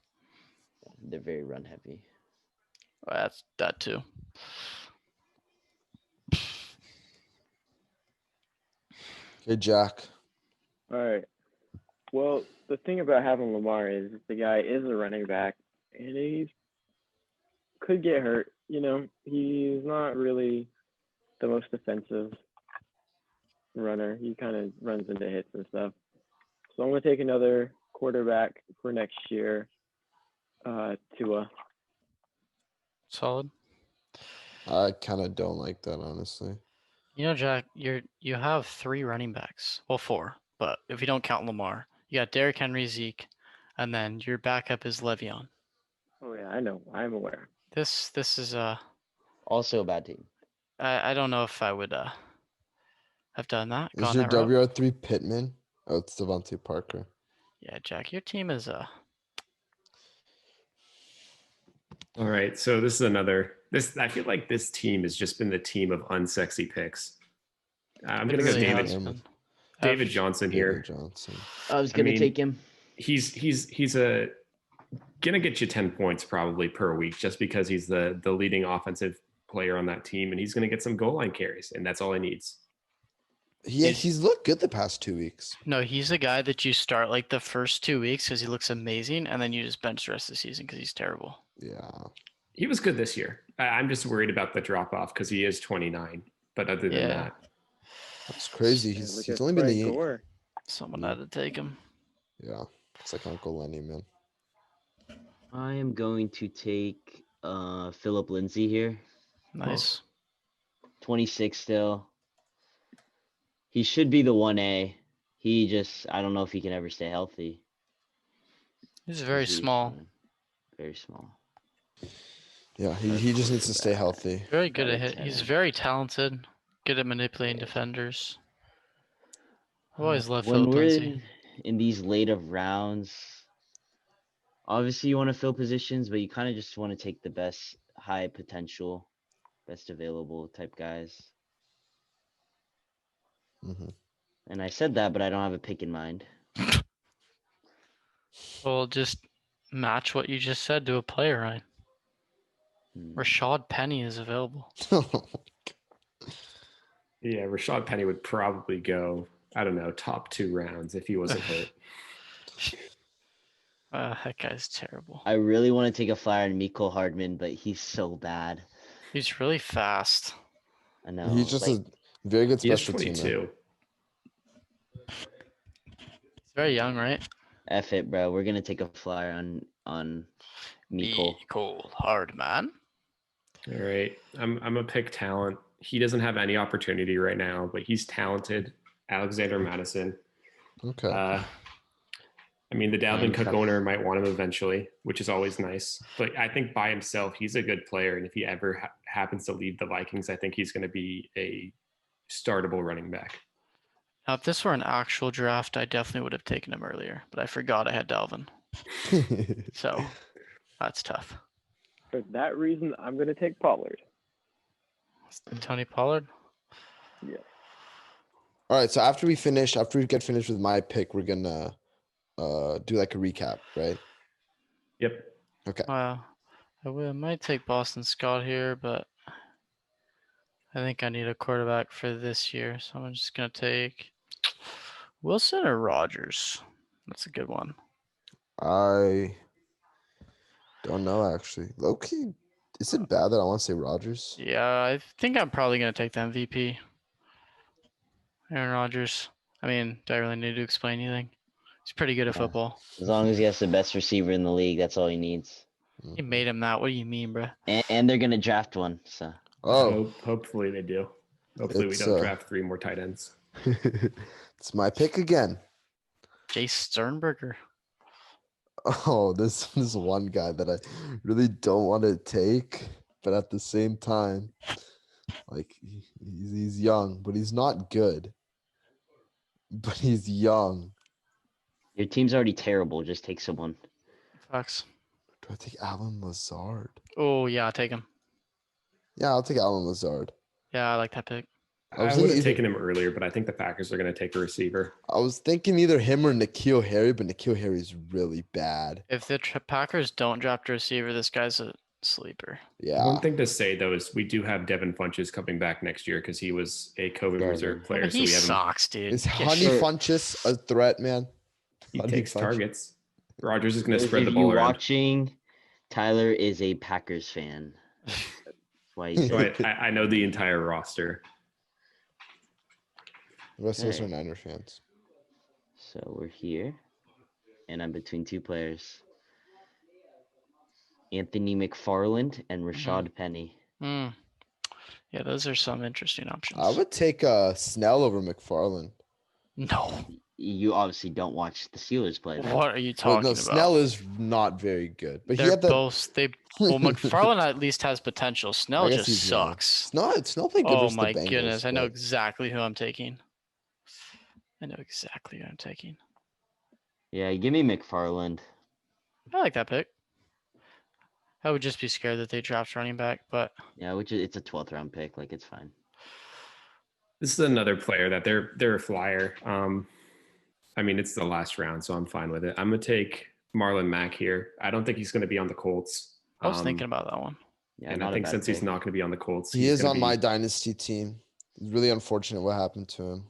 They're very run heavy. Well, that's that too. Okay, Jack. All right. Well, the thing about having Lamar is the guy is a running back, and he could get hurt. You know, he's not really the most defensive runner. He kind of runs into hits and stuff. So I'm gonna take another quarterback for next year. Tua. Solid. I kind of don't like that, honestly. You know, Jack, you have 3 running backs. Well, 4, but if you don't count Lamar, you got Derrick Henry, Zeke, and then your backup is Le'Veon. Oh yeah, I know. I'm aware. This is Also a bad team. I don't know if I would have done that. Is Gone your that route. WR3 Pittman? Oh, it's Devontae Parker. Yeah, Jack, your team is All right, so this is another. I feel like this team has just been the team of unsexy picks. I'm it gonna go really David has David- been. David Johnson here. David Johnson. I was gonna mean, take him. He's gonna get you 10 points probably per week just because he's the leading offensive player on that team, and he's gonna get some goal line carries, and that's all he needs. He's looked good the past 2 weeks. No, he's the guy that you start like the first 2 weeks because he looks amazing, and then you just bench the rest of the season because he's terrible. Yeah. He was good this year. I'm just worried about the drop off because he is 29. But other than Yeah. that, That's crazy. Yeah, He's look he's at only been Frank the Gore. Someone had to take him. Yeah. It's like Uncle Lenny, man. I am going to take Philip Lindsay here. Nice. 26 still. He should be the 1A. I don't know if he can ever stay healthy. He's very He's really small. struggling. Very small. Yeah, he just needs to stay healthy. Very good Got at a hit. He's 10. very talented. Good at manipulating Yeah. defenders. I've always loved When Philip we're Lindsay. in these later rounds, obviously you want to fill positions, but you kind of just want to take the best high potential, best available type guys. Hmm. And I said that, but I don't have a pick in mind. Well, just match what you just said to a player, right? Hmm. Rashad Penny is available. yeah, Rashad Penny would probably go, I don't know, top 2 rounds if he wasn't hurt. That guy's terrible. I really want to take a flyer on Miko Hardman, but he's so bad. He's really fast. I know. He's just like, a very good He is special teamer. 22. He's very young, right? F it, bro. We're gonna take a flyer on Miko. Be cold, hard man. All right. I'm a pick talent. He doesn't have any opportunity right now, but he's talented Alexander Madison. Okay. I mean, the Dalvin Cook Handcuffs. owner might want him eventually, which is always nice. But I think by himself, he's a good player. And if he ever happens to leave the Vikings, I think he's going to be a startable running back. Now, if this were an actual draft, I definitely would have taken him earlier, but I forgot I had Dalvin. So that's tough. For that reason, I'm going to take Pollard. Tony Pollard? Yeah. All right. So after we get finished with my pick, we're gonna do like a recap, right? Yep. Okay. Wow. I might take Boston Scott here, but I think I need a quarterback for this year. So I'm just going to take Wilson or Rogers. That's a good one. I don't know actually. Low-key, is it bad that I want to say Rodgers? Yeah, I think I'm probably going to take the MVP. Aaron Rodgers. I mean, do I really need to explain anything? He's pretty good at Yeah. football. As long as he has the best receiver in the league, that's all he needs. You made him that. What do you mean, bro? And they're gonna draft one. So Oh, Hopefully they do. Hopefully we It's, don't draft 3 more tight ends. it's my pick again. Jace Sternberger. Oh, this is one guy that I really don't want to take, but at the same time, like he's young, but he's not good. But he's young. your team's already terrible. Just take someone. Facts. Do I take Alan Lazard? Oh, yeah, take him. Yeah, I'll take Alan Lazard. Yeah, I like that pick. I was I would have thinking taken him earlier, but I think the Packers are going to take a receiver. I was thinking either him or N'Keal Harry, but N'Keal Harry is really bad. If the Packers don't draft a receiver, this guy's a sleeper. Yeah. One thing to say, though, is we do have Devin Funches coming back next year because he was a COVID Darn reserve him. player. So He we have him. sucks, dude. Is Get Honey shit. Funches a threat, man? He Honey takes Funches. targets. Rogers is going to If spread the you ball around. watching, Tyler is a Packers fan. That's why he's So I know the entire roster. The rest of us are Okay. Niner fans. So we're here, and I'm between two players: Anthony McFarland and Rashad Penny. Hmm. Yeah, those are some interesting options. I would take Snell over McFarland. No. You obviously don't watch the Steelers play. though. What are you Well, talking no, about? Snell is not very good, but he They're had the. both. Well, McFarland at least has potential. Snell I guess just he's young. sucks. Snell played good Oh versus my the Bengals. goodness! I know but- exactly who I'm taking. I know exactly who I'm taking. Yeah, give me McFarland. I like that pick. I would just be scared that they draft running back, but Yeah, which is it's a 12th round pick. Like it's fine. This is another player that they're a flyer. I mean, it's the last round, so I'm fine with it. I'm gonna take Marlon Mack here. I don't think he's gonna be on the Colts. I was thinking about that one. Yeah, and not I a think bad since he's pick. not gonna be on the Colts, He he's is gonna on my be- dynasty team. It's really unfortunate what happened to him,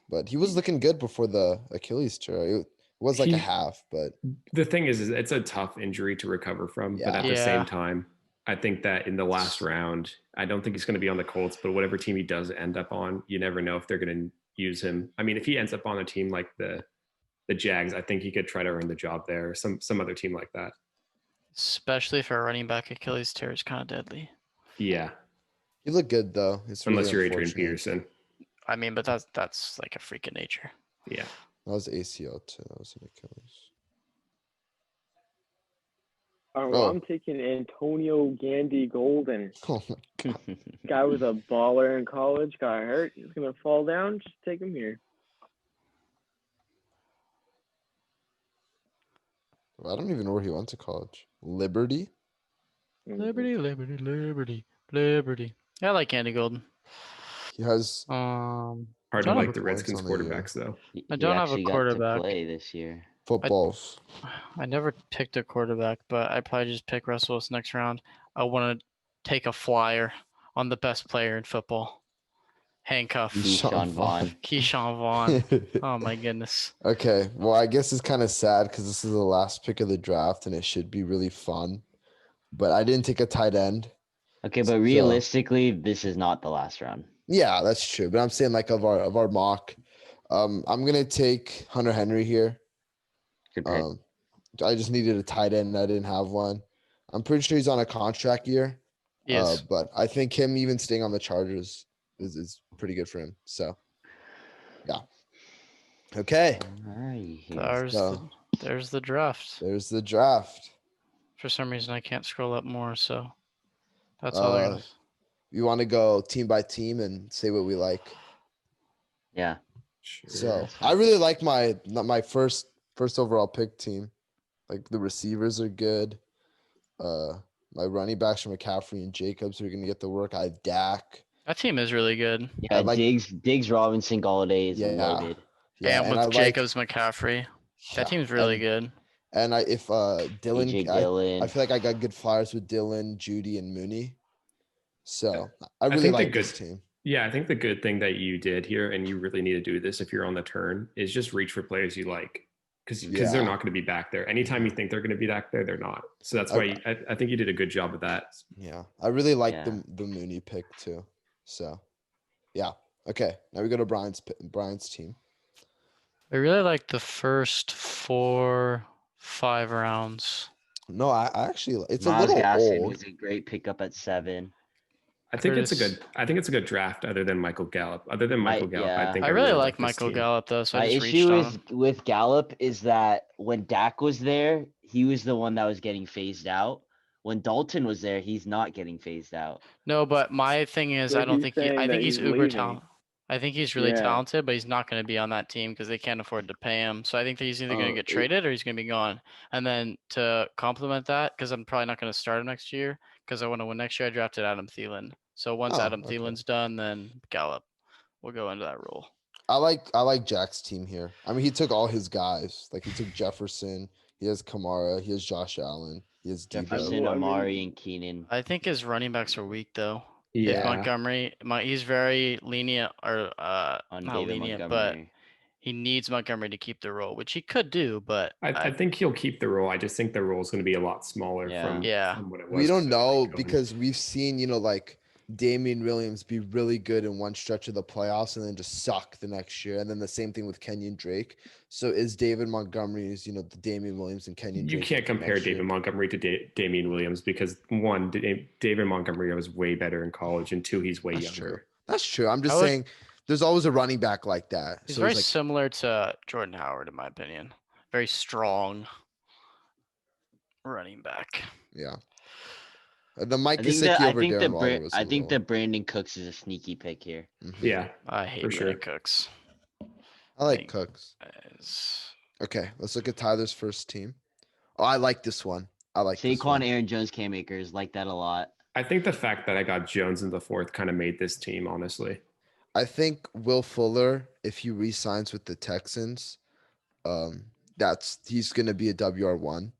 but he was looking good before the Achilles tear. It was like a He- half, but The thing is it's a tough injury to recover from. But at the Yeah. same time, I think that in the last round, I don't think he's going to be on the Colts. But whatever team he does end up on, you never know if they're going to use him. I mean, if he ends up on a team like the Jags, I think he could try to earn the job there. Or some other team like that. Especially for a running back, Achilles tear is kind of deadly. Yeah, he looked good though. It's really unless you're Adrian unfortunate. Peterson. I mean, but that's like a freak of nature. Yeah. That was ACL too. That was an Achilles. All right, well, Oh. I'm taking Antonio Gandy Golden. Oh my god. Guy was a baller in college, got hurt. He's gonna fall down. Just take him here. I don't even know where he went to college. Liberty? Liberty, liberty, liberty, liberty. I like Andy Golden. He has Um, Hard to Don't like have the points Redskins on the year. quarterbacks though. He I don't have a actually got to quarterback. play this year. footballs. I never picked a quarterback, but I probably just pick Russell Wilson next round. I want to take a flyer on the best player in football. Handcuff. Keyshawn Vaughn. Keyshawn Vaughn. Oh my goodness. Okay, well, I guess it's kind of sad because this is the last pick of the draft and it should be really fun. But I didn't take a tight end. Okay, So- but realistically, this is not the last round. Yeah, that's true. But I'm saying like of our mock, I'm gonna take Hunter Henry here. Good pick. I just needed a tight end. I didn't have one. I'm pretty sure he's on a contract year. Yes. But I think him even staying on the Chargers is pretty good for him. So Okay, Alright. There's the draft. there's the draft. For some reason, I can't scroll up more, so that's all there Uh, is. you want to go team by team and say what we like? Yeah. Sure. So that's I fine. really like my first overall pick team. Like the receivers are good. My running backs from McCaffrey and Jacobs are gonna get the work. I have Dak. That team is really good. Yeah, like- Diggs, Robinson, Galladay is Yeah. loaded. Yeah, and and with I like Jacobs, McCaffrey, that team's really good. And if Dylan, AJ I Dillon. feel like I got good flyers with Dylan, Judy, and Mooney. So I I really think the like this good- team. Yeah, I think the good thing that you did here, and you really need to do this if you're on the turn, is just reach for players you like, because Yeah. they're not going to be back there. Anytime you think they're going to be back there, they're not. So that's why I think you did a good job of that. Yeah, I really like Yeah. the Mooney pick too. So, yeah. Okay, now we go to Brian's team. I really like the first 4-5 rounds. No, I actually it's Miles a little Gaskin old. was a great pickup at 7. I think it's a Curtis- good. I think it's a good draft. Other than Michael Gallup, I yeah. think I really like this Michael team. Gallup though, so I My just reached issue on is him. with Gallup is that when Dak was there, he was the one that was getting phased out. When Dalton was there, he's not getting phased out. No, but my thing is, So I don't he's think he. saying I that think he's he's uber leaving. talented. I think he's really Yeah. talented, but he's not going to be on that team because they can't afford to pay him. So I think that he's either going to Oh, get traded or he's going to be gone. And then to complement that, because I'm probably not going to start him next year, because I want to win next year, I drafted Adam Thielen. So once Oh, Adam okay. Thielen's done, then Gallup will go into that role. I like Jack's team here. I mean, he took all his guys. Like he took Jefferson. He has Kamara. He has Josh Allen. He has Jefferson, Well, I Amari, mean- and Keenan. I think his running backs are weak though. If Yeah, Montgomery, he's very lenient or On not David lenient, but Montgomery. he needs Montgomery to keep the role, which he could do, but I think he'll keep the role. I just think the role is going to be a lot smaller Yeah. from, Yeah. from what it was. We don't with know Rico. because we've seen, like Damian Williams be really good in one stretch of the playoffs and then just suck the next year. And then the same thing with Kenyon Drake. So is David Montgomery's, the Damian Williams and Kenyon You Drake can't of the compare next year? David Montgomery to Damian Williams because one, David Montgomery was way better in college, and two, he's way That's younger. true. That's true. I'm just I would- saying there's always a running back like that. he's So very he's like, similar to Jordan Howard, in my opinion. Very strong running back. yeah. The Mike I think Gesicki that over Darren Waller was a I think little- that Brandon Cooks is a sneaky pick here. Mhm. Yeah, I hate For Brandon sure. Cooks. I like think- Cooks. Is- Okay, let's look at Tyler's first team. Oh, I like this one. I like this Saquon, one. Aaron Jones, Cam Akers, like that a lot. I think the fact that I got Jones in the fourth kind of made this team, honestly. I think Will Fuller, if he re-signs with the Texans, he's gonna be a WR1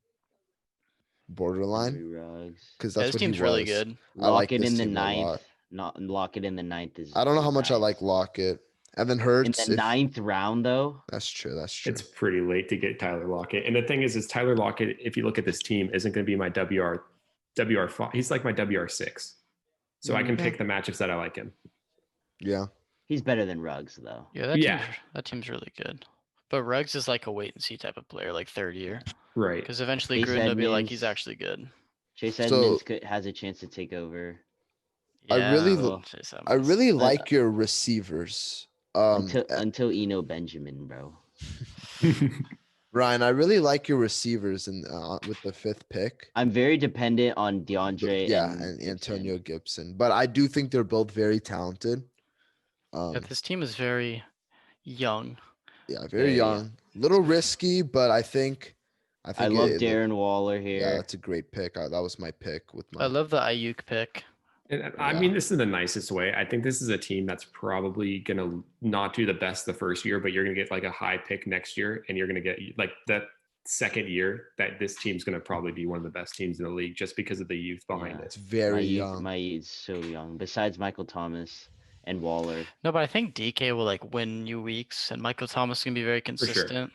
borderline Henry Ruggs. because Yeah, that's this what he team's was. really good. I like Lock it this in the team a ninth. lot. Not lock it in the ninth is. I don't know is how much I like nice. Lockett, and then In Hurts. the ninth round, though. That's true. That's true. It's pretty late to get Tyler Lockett. And the thing is Tyler Lockett, if you look at this team, isn't going to be my WR5. He's like my WR6. So I can Yeah. pick the matchups that I like him. Yeah. He's better than Ruggs, though. Yeah, that Yeah. team's really good. But Ruggs is like a wait and see type of player, like third year, Right. because eventually Chase Gruden will be like, he's Edmonds. actually good. Chase So- Edmonds has a chance to take over I really well, Chase I Edmonds. really like your receivers. until Eno Benjamin, bro. Ryan, I really like your receivers with the fifth pick. I'm very dependent on DeAndre. Yeah, and and Gibson. Antonio Gibson. But I do think they're both very talented. Yeah, this team is very young. Yeah, very Very young. Little risky, but I think I love it- Darren Waller Yeah, here. that's a great pick. That was my pick with my. I love the Ayuk pick. And I Yeah. mean, this is the nicest way. I think this is a team that's probably going to not do the best the first year, but you're going to get like a high pick next year. And you're going to get like that second year that this team's going to probably be one of the best teams in the league just because of the youth behind Yeah. It's it. very young. My is so young. Besides Michael Thomas and Waller. No, but I think DK will like win you weeks, and Michael Thomas can be very sure. consistent.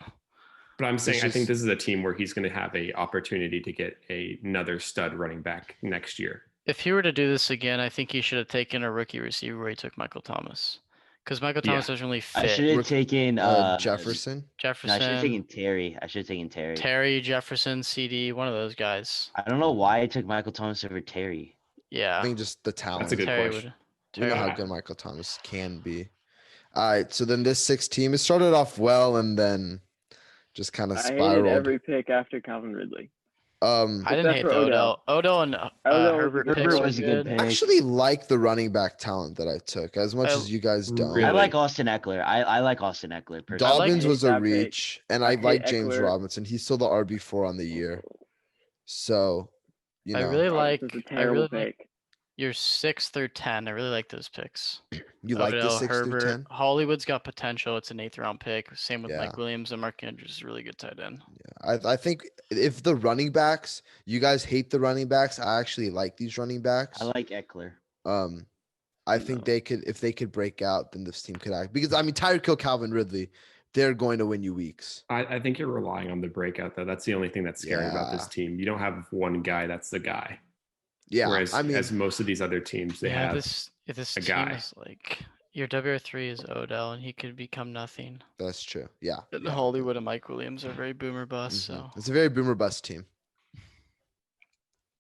But I'm saying, I think just- this is a team where he's going to have a opportunity to get another stud running back next year. If he were to do this again, I think he should have taken a rookie receiver where he took Michael Thomas, because Michael Thomas doesn't really I should fit. have taken Jefferson. No, I should have Jefferson, taken Terry. I should have taken Terry. Terry, Jefferson, CD, one of those guys. I don't know why I took Michael Thomas over Terry. Yeah, I think just the talent. a good Terry question. would. We know how Yeah. good Michael Thomas can be. All right, so then this 6 team, it started off well and then just kind of I hated spiraled. every pick after Calvin Ridley. I didn't Except hate for the Odell. Odell and Odell was a Herbert good picks Herbert were was a good good. pick. actually like the running back talent that I took as much I- as you guys don't. Really? I like Austin Eckler. I like Austin Eckler personally. I like- Dobbins hate was a that pick. reach, and I I hate like James Eckler. Robinson. He's still the RB4 on the year. So, you I know, really Robinson's like. a I terrible really like pick. your 6 through 10. I really like those picks. you like the Odell, 6 through Herbert, 10? Hollywood's got potential. It's an 8th round pick. Same with Yeah. Mike Williams and Mark Andrews is a really good tight end. I think if the running backs, you guys hate the running backs. I actually like these running backs. I like Eckler. I think they could, if they could break out, then this team could act because I mean, Tyreek Hill, Calvin Ridley, they're going to win you weeks. I think you're relying on the breakout though. That's the only thing that's scary about this Yeah. team. You don't have one guy that's the guy. Yeah, Whereas I mean, as most of these other teams, they have this a team guy. is like your WR3 is Odell, and he could become nothing. that's true. Yeah, And yeah. Hollywood and Mike Williams are very boomer bust. Mhm. So It's a very boomer bust team.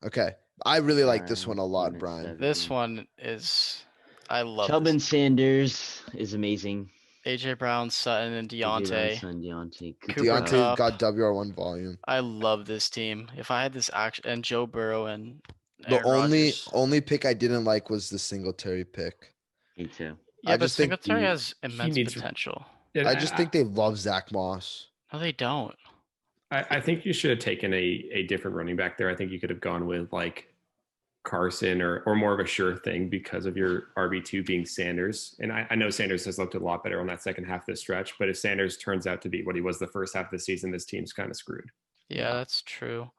Okay, I really like this one a lot, Team at Brian. 7. this one is, I love Chubb this. and Sanders is amazing. AJ Brown, Sutton, and AJ Brown's Deontay. son, Deontay. Cooper Deontay Kupp. got WR1 volume. I love this team. If I had this action and Joe Burrow and The Aaron only Rodgers. only pick I didn't like was the Singletary pick. Me too. Yeah, I but just think Singletary he- has immense needs- potential. Yeah, I just think they love Zach Moss. No, they don't. I think you should have taken a different running back there. I think you could have gone with like Carson or more of a sure thing because of your RB2 being Sanders. And I know Sanders has looked a lot better on that second half of the stretch, but if Sanders turns out to be what he was the first half of the season, this team's kind of screwed. Yeah, that's true.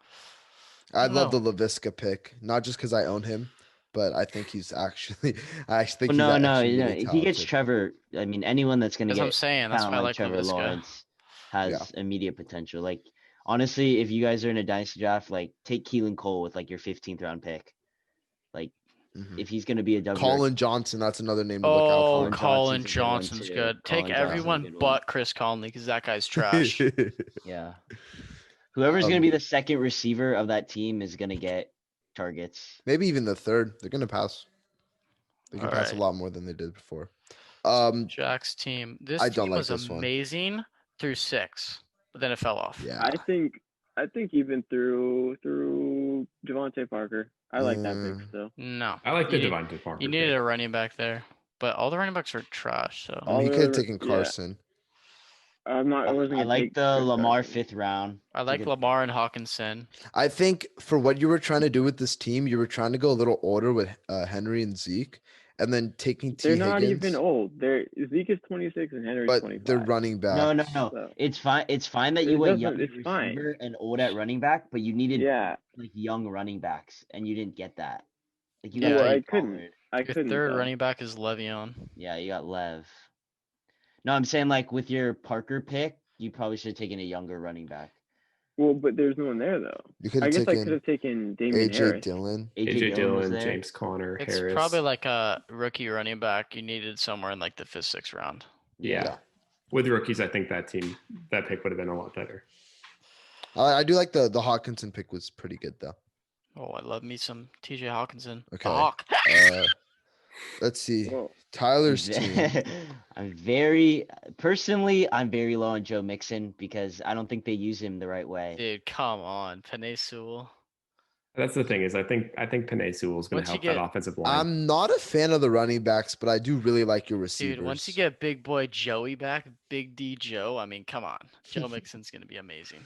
I don't love know. the LaVisca pick, not just because I own him, but I think he's actually. I actually think Well, he's no, actually no, really he gets talented. Trevor. I mean, anyone that's going to That's what I'm get saying. That's talent why I like like Trevor LaVisca. Lawrence has immediate potential. Like, honestly, if you guys are in a dynasty draft, like, take Keelan Cole with like your 15th round pick. Like, Mhm. if he's going to be a W. Colin Johnson, that's another name to look Oh, out Colin Johnson's a good one, Johnson's too. good. Take Colin Johnson's a everyone good one. but Chris Conley because that guy's for. trash. Yeah. Whoever's going to Um, be the second receiver of that team is going to get targets. Maybe even the third. They're gonna pass. They can pass a Alright. lot more than they did before. Jack's team. This I don't team like was this one. amazing through 6, but then it fell off. Yeah. I think even through Devontae Parker. I like that pick still. No. I like the You need- Devontae Parker. You needed pick. a running back there, but all the running backs are trash. So I mean, he could have Although, taken yeah. Carson. I wasn't I gonna like take the Chris Lamar Carson. 5th round. I It's a like good Lamar and Hawkinson. I think for what you were trying to do with this team, you were trying to go a little older with Henry and Zeke, and then taking T. They're not Higgins. even old. Zeke is 26 and Henry's But 25. they're running back. No. So, It's fine. It's fine that It you went doesn't- young at it's fine. receiver and old at running back, but you needed yeah, like young running backs, and you didn't get that. Like you Yeah, got well, I Teddy couldn't. Pollard. I Your couldn't. third though. running back is Le'Veon. Yeah, you got Lev. No, I'm saying like with your Parker pick, you probably should have taken a younger running back. Well, but there's no one there though. You could I have guess I could taken have taken Damian AJ Harris. Dillon. AJ was Dillon, there. James Conner, It's Harris. probably like a rookie running back you needed somewhere in like the 5th, 6th round. yeah. Yeah. With rookies, I think that pick would have been a lot better. I do like the Hawkinson pick was pretty good though. Oh, I love me some TJ Hawkinson. The Okay. Hawk. Let's see. Well, Tyler's team. I'm personally low on Joe Mixon because I don't think they use him the right way. Dude, come on. Penei Sewell. That's the thing is, I think Penei Sewell is going Once to you help that get- offensive line. I'm not a fan of the running backs, but I do really like your receivers. Dude, once you get big boy Joey back, Big D Joe, I mean, come on. Joe Mixon's going to be amazing.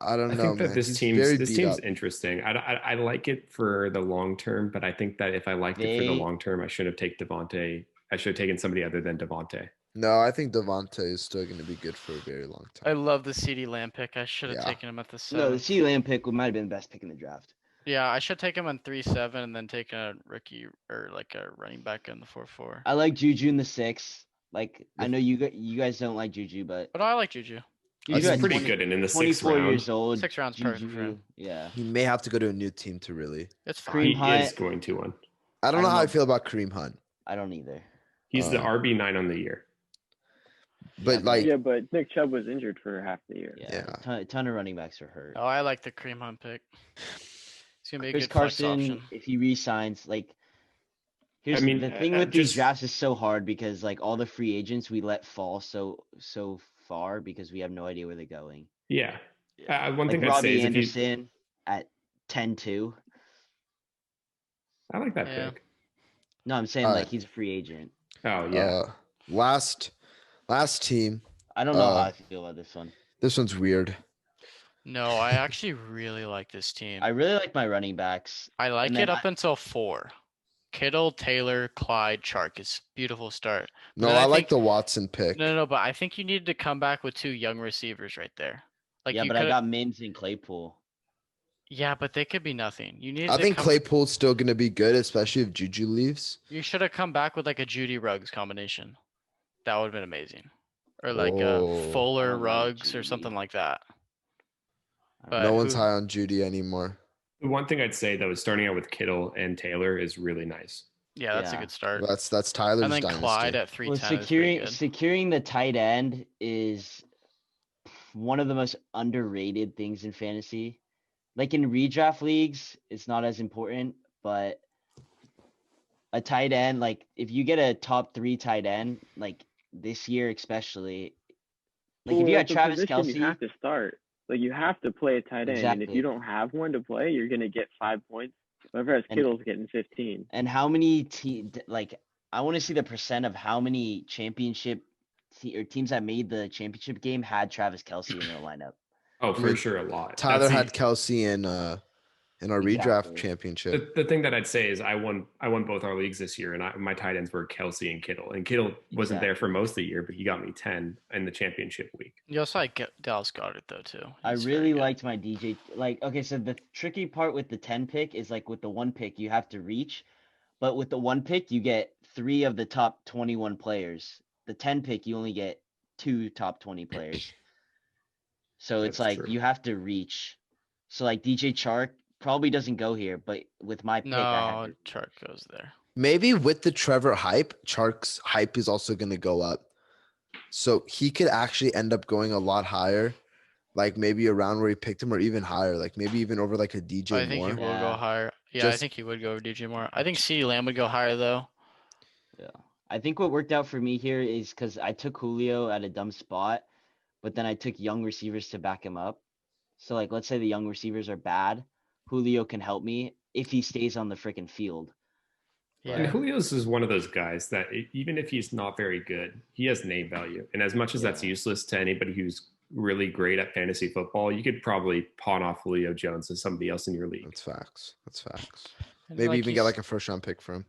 I don't I know, think that man. this He's team's very this beat team's up. interesting. I like it for the long term, but I think that if I liked it for the They- long term, I should have taken Devontae. I should have taken somebody other than Devontae. No, I think Devontae is still going to be good for a very long I time. love the CD Lamb pick. I should have Yeah. taken him at the No, the 7th. CeeDee Lamb pick might have been the best pick in the draft. Yeah, I should take him on 3-7 and then take a rookie or like a running back in the 4-4. I like Juju in the 6th. Like I If- know you guys don't like Juju, but But I like Juju. He's Juju at pretty 20 good, and in the 6th 24 round, years old. 6 rounds perfect for Juju, him. yeah. He may have to go to a new team to really. It's Kareem fine. he Hunt. is going to one. I don't I know how I don't- feel about Kareem Hunt, I don't either. He's the Uh, RB9 on the year. but like, yeah, but Nick Chubb was injured for half the year. Yeah, Yeah. a ton of running backs are hurt. Oh, I like the Kareem Hunt pick. It's going to be a Chris good flex Carson, option. if he resigns, like Here's mean, the thing with these just- drafts is so hard because like all the free agents we let fall so far because we have no idea where they're going. Yeah. One Like thing I'd say Robbie is if you, Anderson at 10-2. I like that Yeah. pick. No, I'm saying All like right. he's a free agent. Oh yeah. Last team. I don't know how Uh, I feel about this one. This one's weird. No, I actually really like this team. I really like my running backs. I like and it then up until 4. Kittle, Taylor, Clyde, Chark is beautiful start. But No, then I like think- the Watson pick. No, but I think you needed to come back with 2 young receivers right there. Like yeah, you but I coulda- got Mims and Claypool. Yeah, but they could be nothing. You need I to think come, Claypool's still gonna be good, especially if Juju leaves. You should have come back with like a Judy Ruggs combination. That would have been amazing. Or like Oh. a Fuller I don't like Ruggs or Judy. something like that. I don't But No know. one's who- high on Judy anymore. The one thing I'd say though is starting out with Kittle and Taylor is really nice. Yeah, that's a Yeah. good start. That's Tyler's And then dynasty. Clyde at Well, 310 is pretty good. securing the tight end is one of the most underrated things in fantasy. Like in redraft leagues, it's not as important, but a tight end, like if you get a top 3 tight end, like this year especially, like if Well, you it's had a Travis position Kelsey, you have to start. Like you have to play a tight end, and if Exactly. you don't have one to play, you're gonna get 5 points. Whoever has And- Kittle's getting 15. and how many like I want to see the percent of how many championship or teams that made the championship game had Travis Kelsey in their lineup. Oh, for mean, sure, a lot. Tyler That's the- had Kelsey in our redraft Exactly. championship. The thing that I'd say is I won both our leagues this year, and my tight ends were Kelsey and Kittle. And Kittle wasn't there for most of the year, but he got me 10 in the championship week. You also like Dallas Goddard though too. I He's very really good. liked my DJ. Like, okay, so the tricky part with the 10 pick is like with the 1 pick, you have to reach. But with the 1 pick, you get 3 of the top 21 players. The 10 pick, you only get 2 top 20 players. So it's That's like true. you have to reach. So like DJ Chark probably doesn't go here, but with my pick, I No, had to. Chark goes there. Maybe with the Trevor hype, Chark's hype is also gonna go up. So he could actually end up going a lot higher. Like maybe around where he picked him or even higher. Like maybe even over like a DJ I think Moore. he will go Yeah. higher. Yeah, I Just- think he would go over DJ Moore. I think CeeDee Lamb would go higher though. Yeah. I think what worked out for me here is because I took Julio at a dumb spot, but then I took young receivers to back him up. So like, let's say the young receivers are bad, Julio can help me if he stays on the freaking field. Yeah. And Julio's is one of those guys that even if he's not very good, he has name value. And as much as that's Yeah. useless to anybody who's really great at fantasy football, you could probably pawn off Julio Jones to somebody else in your league. That's facts. That's facts. And Maybe like even get he's- like a first round pick for him.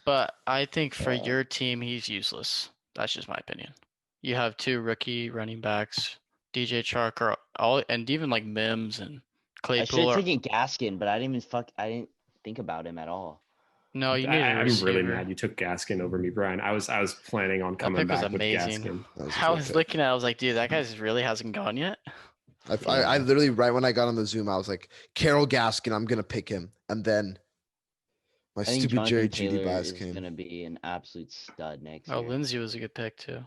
But I think for Yeah. your team, he's useless. That's just my opinion. You have 2 rookie running backs, DJ Chark, or all, and even like Mims and I should Claypool. have Are, taken Gaskin, but I didn't think about him at all. no, you need a I'm receiver. really mad you took Gaskin over me, Brian. I was planning on That coming pick was back with amazing. Gaskin. That was a I good was pick. looking at it, I was like, dude, that guy's really hasn't gone yet. I literally right when I got on the Zoom, I was like, Carol Gaskin, I'm gonna pick him. And then my I think stupid Jonathan Jerry Judy Taylor bias is came. gonna be an absolute stud next Oh, year. Lindsey was a good pick too.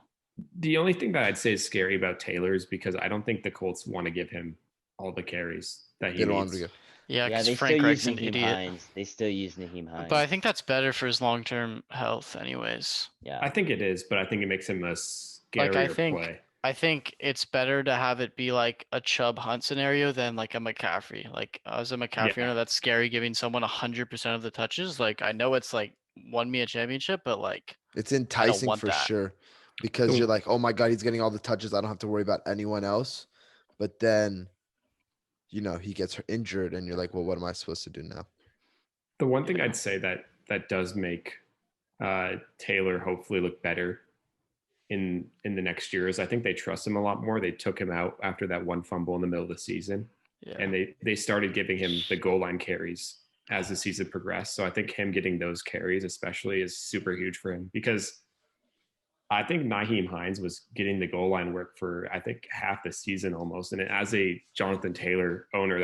The only thing that I'd say is scary about Taylor is because I don't think the Colts want to give him all the carries that he They don't want needs. him to go. Yeah, Yeah, because they Frank still use Reich's an Naheem idiot. Hines. They still use Naheem Hines. But I think that's better for his long-term health, anyways. yeah. I think it is, but I think it makes him a scarier play. I think it's better to have it be like a Chubb Hunt scenario than like a McCaffrey. Like as a McCaffrey Yeah. owner, that's scary giving someone 100% of the touches. Like I know it's like won me a championship, but like It's enticing want for that. sure. Because So- you're like, oh my God, he's getting all the touches. I don't have to worry about anyone else. But then, he gets injured and you're like, well, what am I supposed to do now? The one thing Yeah. I'd say that does make Taylor hopefully look better in the next year is I think they trust him a lot more. They took him out after that one fumble in the middle of the season, yeah. and they started giving him the goal line carries as the season progressed. So I think him getting those carries especially is super huge for him because I think Naheem Hines was getting the goal line work for I think half the season almost. And as a Jonathan Taylor owner,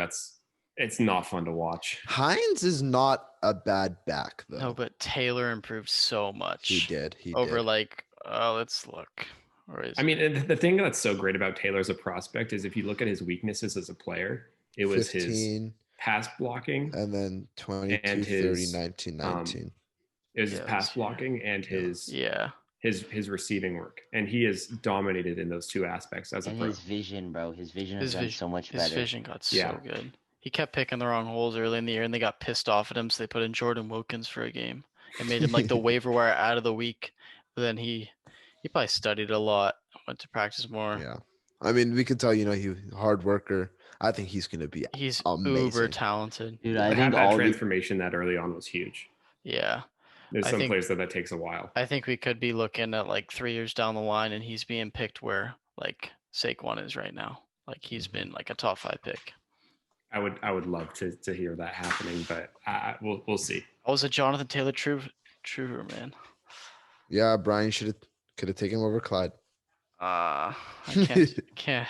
it's not fun to watch. Hines is not a bad back, though. No, but Taylor improved so much. He did. He over did. like let's look. Or is I mean, and the thing that's so great about Taylor as a prospect is if you look at his weaknesses as a player, it was his 15, pass blocking and then 22, and 30, his, 19, 19. is his Yeah, pass this year. blocking and his Yeah. his receiving work, and he is dominated in those two aspects as a And pro. his vision, bro. His vision has His gotten vision, so much his better. vision got Yeah. so good. He kept picking the wrong holes early in the year, and they got pissed off at him, so they put in Jordan Wilkins for a game. It made him like the waiver wire out of the week. But then he probably studied a lot, went to practice more. Yeah. I mean, we could tell, he hard worker. I think he's gonna be He's amazing. uber talented. Dude, To I have think that all the transformation that early on was huge. Yeah. There's I some think- players that takes a while. I think we could be looking at like 3 years down the line, and he's being picked where like Saquon is right now. Like he's been like a top 5 pick. I would love to hear that happening, but we'll see. I was a Jonathan Taylor Truver, man. Yeah, Brian could have taken him over Clyde. I can't.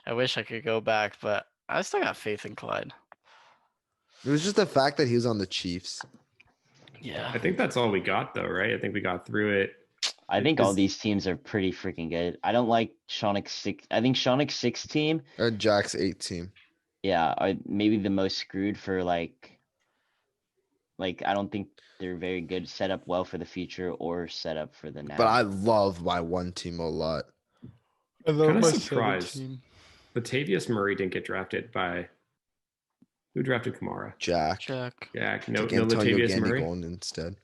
I wish I could go back, but I still got faith in Clyde. It was just the fact that he was on the Chiefs. Yeah. I think that's all we got, though, right? I think we got through it. I think all Is- these teams are pretty freaking good. I don't like Shaunik's 6. I think Shaunik's 6 team, And Jack's 8 team. yeah, are maybe the most screwed for like I don't think they're very good set up well for the future or set up for the now. But I love my 1 team a lot. I love Kinda my surprised. 17. Latavius Murray didn't get drafted by who drafted Kamara? Jack. Jack. Jack. No, Took no Antonio Latavius Gandy Murray. going instead.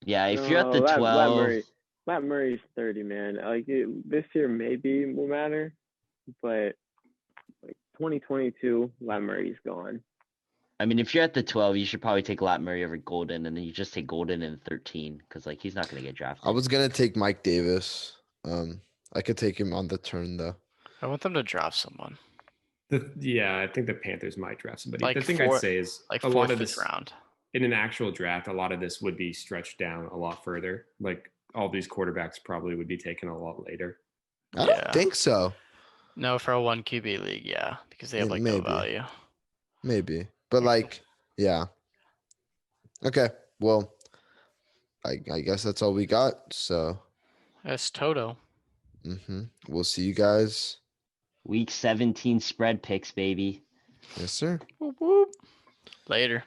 Yeah, if you're at No, the Lat 12, Matt Murray's 30, man. This year maybe will matter, but like 2022, Lat Murray's gone. I mean, if you're at the 12, you should probably take Lat Murray over Golden, and then you just take Golden in 13 because like he's not gonna get drafted. I was gonna take Mike Davis. I could take him on the turn though. I want them to draft someone Yeah, I think the Panthers might draft somebody. Like the thing four- I'd say is like a lot fourth, of fifth this round. in an actual draft, a lot of this would be stretched down a lot further. Like all these quarterbacks probably would be taken a lot later. I Yeah. don't think so. No, for a 1 QB league, yeah, because they have Yeah, like no maybe. value. Maybe. But like, yeah. Okay. Well, I guess that's all we got. So That's Toto. we'll see you guys. Week 17 spread picks, baby. Yes, sir. Whoop, whoop. Later.